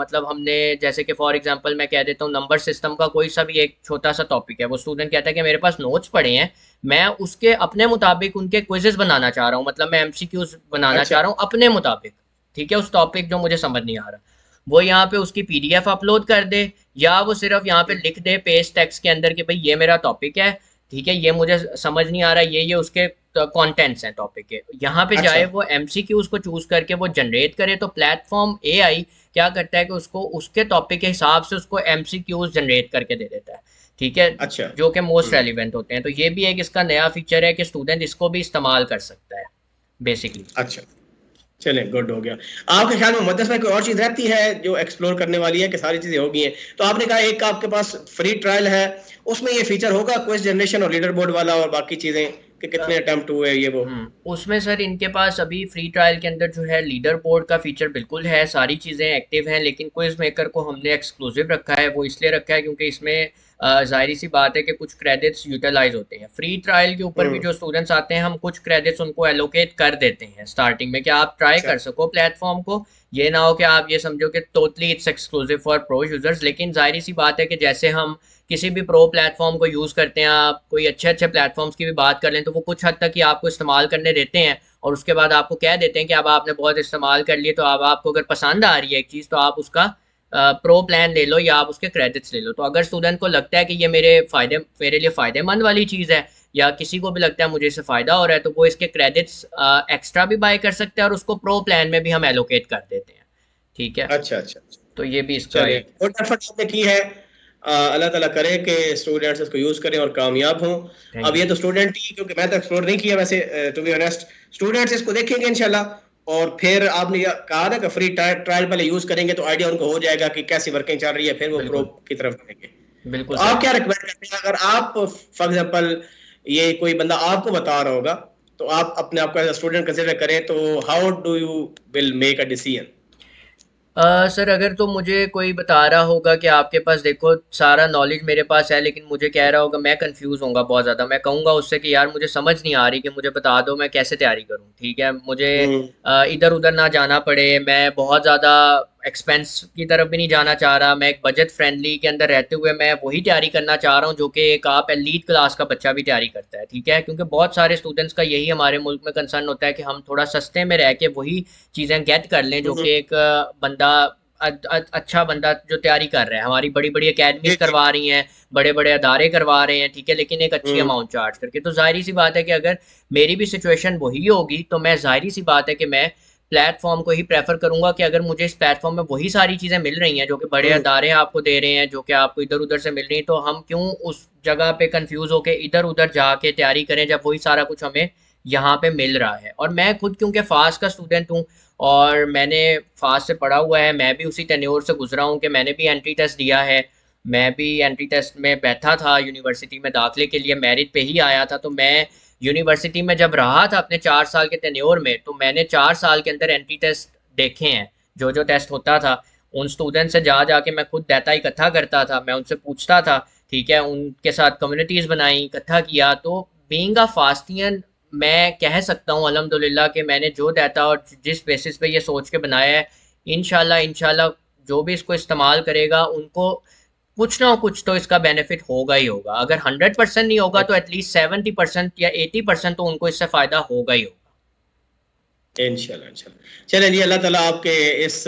मतलब हमने, जैसे कि फॉर एग्जांपल मैं कह देता हूँ, नंबर सिस्टम का कोई सा भी एक छोटा सा टॉपिक है, वो स्टूडेंट कहता है कि मेरे पास नोट्स पड़े हैं, मैं उसके अपने मुताबिक उनके क्विजेस बनाना चाह रहा हूँ, मतलब मैं एमसीक्यूज बनाना अच्छा। चाह रहा हूँ अपने मुताबिक। ठीक है, उस टॉपिक जो मुझे समझ नहीं आ रहा, वो यहाँ पे उसकी पीडीएफ अपलोड कर दे, या वो सिर्फ यहाँ पे लिख दे पेस्ट टेक्स्ट के अंदर कि भाई ये मेरा टॉपिक है, ठीक है, ये मुझे समझ नहीं आ रहा, ये उसके कंटेंट्स हैं टॉपिक के। यहाँ पे अच्छा। जाए वो एमसीक्यूज को चूज करके वो जनरेट करे, तो प्लेटफॉर्म एआई क्या करता है कि उसको उसके टॉपिक के हिसाब से उसको एमसीक्यूज जनरेट करके दे देता है। ठीक है, अच्छा। जो कि मोस्ट रेलिवेंट होते हैं। तो ये भी एक इसका नया फीचर है कि स्टूडेंट इसको भी इस्तेमाल कर सकता है बेसिकली। अच्छा। चले, गुड हो गया। आपके ख्याल में मुद्दस में कोई और चीज रहती है जो एक्सप्लोर करने वाली है, कि सारी चीजें हो गई हैं? तो आपने कहा एक आपके पास फ्री ट्रायल है, उसमें ये फीचर होगा क्विज जनरेशन और लीडर बोर्ड वाला, और बाकी चीजें कि कितने अटेम्प्ट हुए ये वो? उसमें सर इनके पास अभी फ्री ट्रायल के अंदर जो है लीडर बोर्ड का फीचर बिल्कुल है, सारी चीज़ें एक्टिव हैं, लेकिन क्विज मेकर को हमने एक्सक्लूसिव रखा है। वो इसलिए रखा है क्योंकि इसमें जाहिर सी बात है कि कुछ क्रेडिट्स यूटिलाइज होते हैं। फ्री ट्रायल के ऊपर भी हम्म। जो स्टूडेंट्स आते हैं, हम कुछ क्रेडिट्स उनको एलोकेट कर देते हैं स्टार्टिंग में, कि आप ट्राई अच्छा। कर सको प्लेटफॉर्म को, ये ना हो कि आप ये समझो कि totally it's exclusive for pro users. लेकिन जाहिर सी बात है कि जैसे हम किसी भी प्रो प्लेटफॉर्म को यूज़ करते हैं, आप कोई अच्छे अच्छे प्लेटफॉर्म्स की भी बात कर लें तो वो कुछ हद तक ही आपको इस्तेमाल करने देते हैं, और उसके बाद आपको कह देते हैं कि अब आपने बहुत इस्तेमाल कर लिए, तो अब आपको अगर पसंद आ रही है एक चीज़ तो आप उसका प्रो प्लान ले लो या आप उसके क्रेडिट्स ले लो। तो अगर स्टूडेंट को लगता है कि ये मेरे लिए फ़ायदेमंद वाली चीज़ है, या किसी को भी लगता है मुझे इससे फ़ायदा हो रहा है, तो वो इसके क्रेडिट्स एक्स्ट्रा भी बाय कर सकते हैं और उसको प्रो प्लान में भी हम एलोकेट कर देते हैं। ठीक है, अच्छा अच्छा अच्छा। तो ये भी इसका चलिए, एक। गुड एफर्ट आपने की है। अल्लाह ताला करे कि स्टूडेंट्स इसको यूज करें और कामयाब हों। थैंक अब यू। ये तो स्टूडेंट ही, क्योंकि मैं तो एक्सप्लोर नहीं किया वैसे, टू बी ऑनेस्ट। स्टूडेंट्स इसको देखेंगे इंशाल्लाह, और फिर आपने कहा ना कि फ्री ट्रायल पहले यूज करेंगे तो आइडिया उनको हो जाएगा कि कैसी वर्किंग चल रही है, फिर वो प्रो बिल्कुल, की तरफ जाएंगे। बिल्कुल तो सर। आप क्या रिकमेंड करते हैं, अगर आप फॉर एग्जांपल ये कोई बंदा आपको बता रहा होगा, तो आप अपने आप को एज स्टूडेंट कंसिडर करें, तो how do you will make a decision? Sir अगर तो मुझे कोई बता रहा होगा कि आपके पास देखो सारा नॉलेज मेरे पास है, लेकिन मुझे कह रहा होगा, मैं कंफ्यूज होऊंगा बहुत ज़्यादा। मैं कहूँगा उससे कि यार मुझे समझ नहीं आ रही, कि मुझे बता दो मैं कैसे तैयारी करूँ। ठीक है, मुझे हम्म इधर उधर ना जाना पड़े, मैं बहुत ज़्यादा एक्सपेंस की तरफ भी नहीं जाना चाह रहा, मैं एक बजट फ्रेंडली के अंदर रहते हुए मैं वही तैयारी करना चाह रहा हूँ जो कि एक आप एलीट क्लास का बच्चा भी तैयारी करता है। ठीक है, क्योंकि बहुत सारे स्टूडेंट्स का यही हमारे मुल्क में कंसर्न होता है कि हम थोड़ा सस्ते में रह के वही चीज़ें गेट कर लें जो हम्म, कि एक बंदा अच्छा बंदा जो तैयारी कर रहा है, हमारी बड़ी बड़ी जी एकेडमीज जी। करवा रही हैं, बड़े बड़े अदारे करवा रहे हैं। ठीक है, लेकिन एक अच्छी हम्म अमाउंट चार्ज करके। तो जाहिर सी बात है कि अगर मेरी भी सिचुएशन वही होगी तो मैं, जाहिर सी बात है कि मैं प्लेटफॉर्म को ही प्रेफर करूंगा, कि अगर मुझे इस प्लेटफॉर्म में वही सारी चीज़ें मिल रही हैं जो कि बड़े हम्म अदारे आपको दे रहे हैं, जो कि आपको इधर उधर से मिल रही हैं, तो हम क्यों उस जगह पे कंफ्यूज होके इधर उधर जाके तैयारी करें जब वही सारा कुछ हमें यहाँ पे मिल रहा है। और मैं खुद क्योंकि फास्ट का स्टूडेंट हूँ और मैंने फास्ट से पढ़ा हुआ है, मैं भी उसी टेन्योर से गुजरा हूँ कि मैंने भी एंट्री टेस्ट दिया है। मैं भी एंट्री टेस्ट में बैठा था यूनिवर्सिटी में दाखिले के लिए, मेरिट पे ही आया था। तो मैं यूनिवर्सिटी में जब रहा था अपने 4 साल के टेन्योर में, तो मैंने 4 साल के अंदर एंट्री टेस्ट देखे हैं। जो जो टेस्ट होता था उन स्टूडेंट से जा जाके मैं खुद डाटा इकट्ठा करता था, मैं उनसे पूछता था। ठीक है, उनके साथ कम्युनिटीज़ बनाई, इकट्ठा किया। तो बीइंग अ फास्टियन मैं कह सकता हूँ अल्हम्दुलिल्लाह कि मैंने जो डाटा और जिस बेसिस पे ये सोच के बनाया है, इंशाल्लाह इंशाल्लाह जो भी इसको इस्तेमाल करेगा उनको कुछ ना कुछ तो इसका बेनिफिट होगा ही होगा। अगर 100% नहीं होगा तो एटलीस्ट 70% या 80% तो उनको इससे फ़ायदा होगा ही होगा। इंशाल्लाह इंशाल्लाह। चलिए जी, अल्लाह ताला आपके इस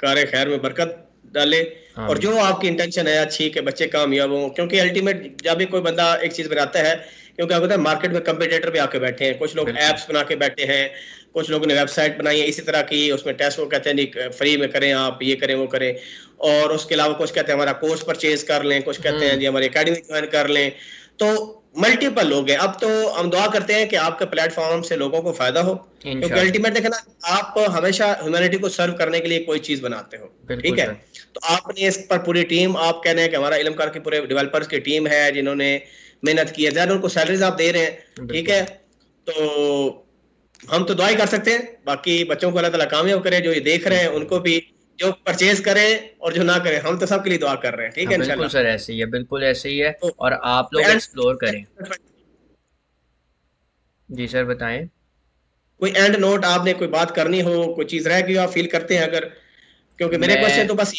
कार्य खैर में बरकत डाले, और आमीन। जो आपकी इंटेंशन है अच्छी कि बच्चे कामयाब हों, क्योंकि अल्टीमेट जब भी कोई बंदा एक चीज़ बनाता है, क्योंकि आपको पता है मार्केट में कंपटीटर भी आके बैठे हैं, कुछ लोग बिल्कुल। ऐप्स बना के बैठे हैं, कुछ लोगों ने वेबसाइट बनाई है इसी तरह की, उसमें टेस्ट वो कहते हैं नहीं फ्री में करें, आप ये करें वो करें, और उसके अलावा कुछ कहते हैं हमारा कोर्स परचेज कर लें, कुछ कहते हैं हुँ, जी हमारी एकेडमी ज्वाइन कर लें। तो मल्टीपल लोग हैं। अब तो हम दुआ करते हैं कि आपके प्लेटफॉर्म से लोगों को फायदा हो, क्योंकि इंशाल्लाह। अल्टीमेट देखे ना, आप हमेशा ह्यूमैनिटी को सर्व करने के लिए कोई चीज बनाते हो, बिल्कुल ठीक है? सर। तो आपने इस पर पूरी टीम, आप कह रहे हैं कि हमारा इल्मकार की पूरे डेवलपर्स की टीम है जिन्होंने मेहनत की है, ज़्यादा उनको सैलरीज आप दे रहे हैं, ठीक बिल्कुल। है? तो हम तो दुआ ही कर सकते हैं, बाकी बच्चों को अल्लाह ताला कामयाब करे, जो ये देख रहे हैं इंशाल्लाह। उनको भी, जो परचेज करें और जो ना करें, हम तो सबके लिए दुआ कर रहे हैं, ठीक हाँ, है बिल्कुल इंशाल्लाह। सर ऐसे ही है, बिल्कुल ऐसे ही है। तो और आप कोई लोग एंड एक्सप्लोर करें। जी सर बताएँ। कोई एंड नोट आपने कोई बात करनी हो, कोई चीज रह गई हो, आप फील करते हैं अगर, क्योंकि मेरे क्वेश्चन मैं तो बस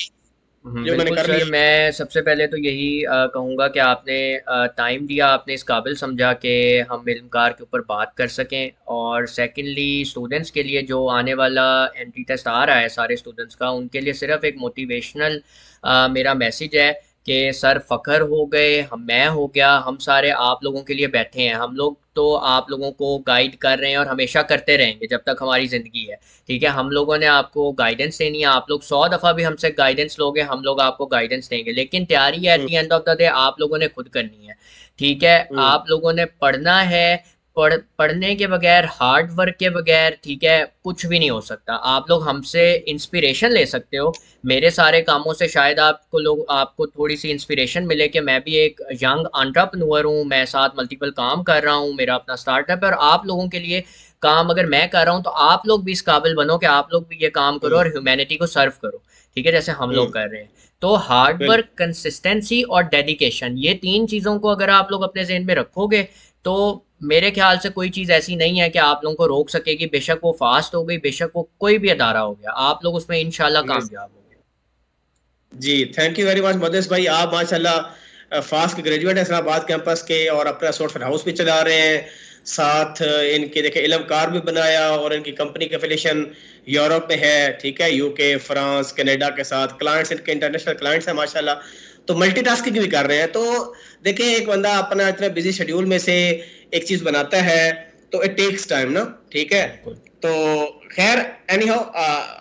जो मैंने बिल्कुल कर सर, लिया। मैं सबसे पहले तो यही कहूँगा कि आपने टाइम दिया, आपने इस काबिल समझा कि हम इल्मकार के ऊपर बात कर सकें। और सेकंडली स्टूडेंट्स के लिए जो आने वाला एंट्री टेस्ट आ रहा है सारे स्टूडेंट्स का, उनके लिए सिर्फ एक मोटिवेशनल मेरा मैसेज है कि सर फ़ख्र हो गए, हम मैं हो गया, हम सारे आप लोगों के लिए बैठे हैं। हम लोग तो आप लोगों को गाइड कर रहे हैं और हमेशा करते रहेंगे जब तक हमारी ज़िंदगी है। ठीक है, हम लोगों ने आपको गाइडेंस देनी है, आप लोग 100 दफ़ा भी हमसे गाइडेंस लोगे, हम लोग आपको गाइडेंस देंगे, लेकिन तैयारी at um, the end of the day आप लोगों ने खुद करनी है। ठीक है, हुँ, आप लोगों ने पढ़ना है। पढ़ने के बगैर, हार्ड वर्क के बगैर, ठीक है, कुछ भी नहीं हो सकता। आप लोग हमसे इंस्पिरेशन ले सकते हो, मेरे सारे कामों से शायद आपको थोड़ी सी इंस्पिरेशन मिले कि मैं भी एक यंग एंटरप्रेन्योर हूँ, मैं साथ मल्टीपल काम कर रहा हूँ, मेरा अपना स्टार्टअप है, और आप लोगों के लिए काम अगर मैं कर रहा हूँ तो आप लोग भी इस काबिल बनो कि आप लोग भी ये काम करो हुँ, और ह्यूमैनिटी को सर्व करो। ठीक है, जैसे हम हुँ, लोग कर रहे हैं। तो हार्ड बिल्कुल, वर्क, कंसिस्टेंसी और डेडिकेशन, ये तीन चीज़ों को अगर आप लोग अपने ज़हन में रखोगे तो मेरे ख्याल से कोई चीज़ ऐसी नहीं है कि आप लोगों को रोक सकेगी, बेशक वो फास्ट हो गई, बेशक वो कोई भी अदारा हो गया, आप लोग उसमें इंशाल्लाह कामयाब होंगे। जी, thank you very much Muhaddis भाई। आप माशाल्लाह फास्ट के ग्रेजुएट हैं इस्लामाबाद कैंपस के, और अपना सॉफ्टवेयर हाउस भी चला रहे हैं। साथ इनके देखे इलम कार भी बनाया, और इनकी कंपनी के एफिलिएशन यूरोप में है, ठीक है, यूके, फ्रांस, कनाडा के साथ क्लाइंट्स, इनके इंटरनेशनल क्लाइंट्स हैं माशाल्लाह। तो मल्टीटास्किंग भी कर रहे हैं। तो देखें, एक बंदा अपना इतने बिजी शेड्यूल में से एक चीज बनाता है, तो इट टेक्स टाइम ना, ठीक है। बिल्कुल। तो खैर, एनी हाउ,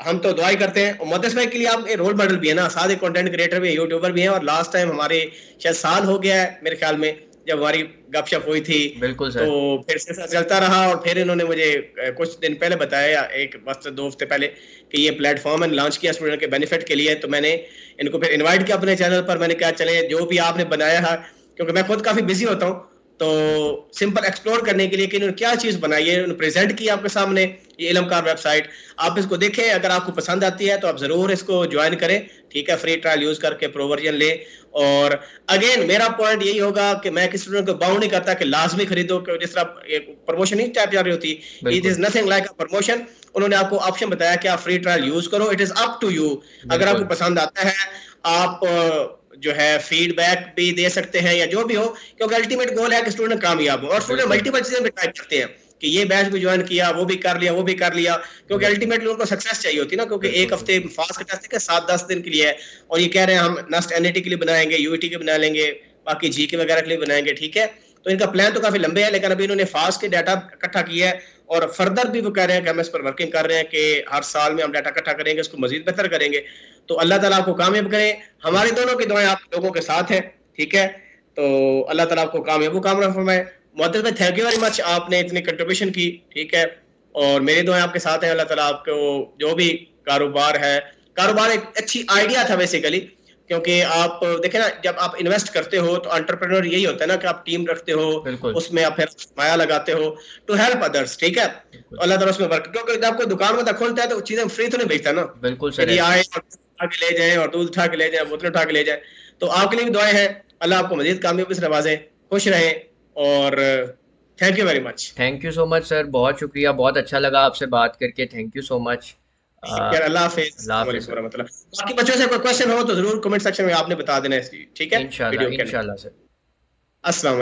हम तो दुआई करते हैं। और मोहद्दिस भाई के लिए आप एक रोल मॉडल भी है ना, साथ एक कंटेंट क्रिएटर भी है, यूट्यूबर भी है। और लास्ट टाइम हमारे शायद साल हो गया है मेरे ख्याल में, जब हमारी गपशप हुई थी, बिल्कुल तो सर। फिर सिलसिला चलता रहा। और फिर इन्होंने मुझे कुछ दिन पहले बताया, एक बस 2 हफ्ते पहले, कि ये प्लेटफॉर्म है लॉन्च किया स्टूडेंट के बेनिफिट के लिए। तो मैंने इनको फिर इनवाइट किया अपने चैनल पर। मैंने कहा चले, जो भी आपने बनाया है, क्योंकि मैं खुद काफी बिजी होता हूँ, तो बिल्कुल। सिंपल एक्सप्लोर करने के लिए कि इन्होंने क्या चीज बनाई है, इन्होंने प्रेजेंट की आपके सामने, ये इलमकार वेबसाइट। आप इसको देखें, अगर आपको पसंद आती है तो आप जरूर इसको ज्वाइन करें, ठीक है। फ्री ट्रायल यूज करके प्रो वर्जन ले। और अगेन मेरा पॉइंट यही होगा कि मैं किसी स्टूडेंट को बाउंड नहीं करता कि लाजमी खरीदो, कि जिस तरह प्रमोशन नहीं टाइप जा रही होती, इट बिल्कुल। Is nothing like a promotion. उन्होंने आपको ऑप्शन बताया कि आप फ्री ट्रायल यूज करो, it is up to you. अगर आपको बिल्कुल। पसंद आता है, आप जो है फीडबैक भी दे सकते हैं, या जो भी हो, क्योंकि अल्टीमेट गोल है कि स्टूडेंट कामयाब हो। और स्टूडेंट बिल्कुल। मल्टीपल चीजें भी ट्राई करते हैं, कि ये बैच भी ज्वाइन किया, वो भी कर लिया, वो भी कर लिया, क्योंकि बिल्कुल। अल्टीमेटली उनको सक्सेस चाहिए होती है ना। क्योंकि एक बिल्कुल। हफ्ते बिल्कुल। फास्ट का टेस्ट है 7-10 दिन के लिए है, और ये कह रहे हैं हम नेक्स्ट एनईटी के लिए बनाएंगे, यूईटी के बना लेंगे, बाकी जीके वगैरह के लिए बनाएंगे, ठीक है। तो इनका प्लान तो काफी लंबे है, लेकिन अभी इन्होंने फास्ट के डाटा इकट्ठा किया है, और फर्दर भी वो कह रहे हैं कि हम इस पर वर्किंग कर रहे हैं, कि हर साल में हम डाटा इकट्ठा करेंगे, इसको मजीद बेहतर करेंगे। तो अल्लाह ताला आपको कामयाब करे। हमारी दोनों की दुआएं आप लोगों के साथ हैं, ठीक है। तो अल्लाह ताला आपको कामयाब कामयाब फरमाए। मोहद्दिस भाई, थैंक यू वेरी मच, आपने इतनी कंट्रीब्यूशन की, ठीक है। और मेरी दुआएं आपके साथ हैं। अल्लाह ताला आपको जो भी कारोबार है, कारोबार एक अच्छी आइडिया था बेसिकली, क्योंकि आप देखें ना, जब आप इन्वेस्ट करते हो तो एंटरप्रेन्योर यही होता है ना, कि आप टीम रखते हो, बिल्कुल। उसमें आप फिर माया लगाते हो टू हेल्प अदर्स, ठीक है। तो बिल्कुल। अल्लाह ताला उसमें वर्क, क्योंकि जब कोई दुकान में खोलता है तो चीजें फ्री तो नहीं बेचता ना, बिल्कुल सर, यदि ऐसे ही। आए और उठा के ले जाए, और दूध उठा के ले जाए, बोतल उठा के ले जाए। तो आपके लिए भी दुआएं हैं, अल्लाह आपको मजीद कामयाबी से नवाजे, खुश रहें। और thank you very much. Thank you so much sir, बहुत शुक्रिया, बहुत अच्छा लगा आपसे बात करके, थैंक यू सो मच। यार, अल्लाह हाफिज, अल्लाह अस्सलाम हाफिज़ वालेकुम सर। वरहमतुल्लाह। बाकी बच्चों से कोई क्वेश्चन हो तो जरूर कमेंट सेक्शन में आपने बता देना है, ठीक है, इंशाल्लाह, वीडियो के अंदर। इंशाल्लाह सर। अस्सलाम।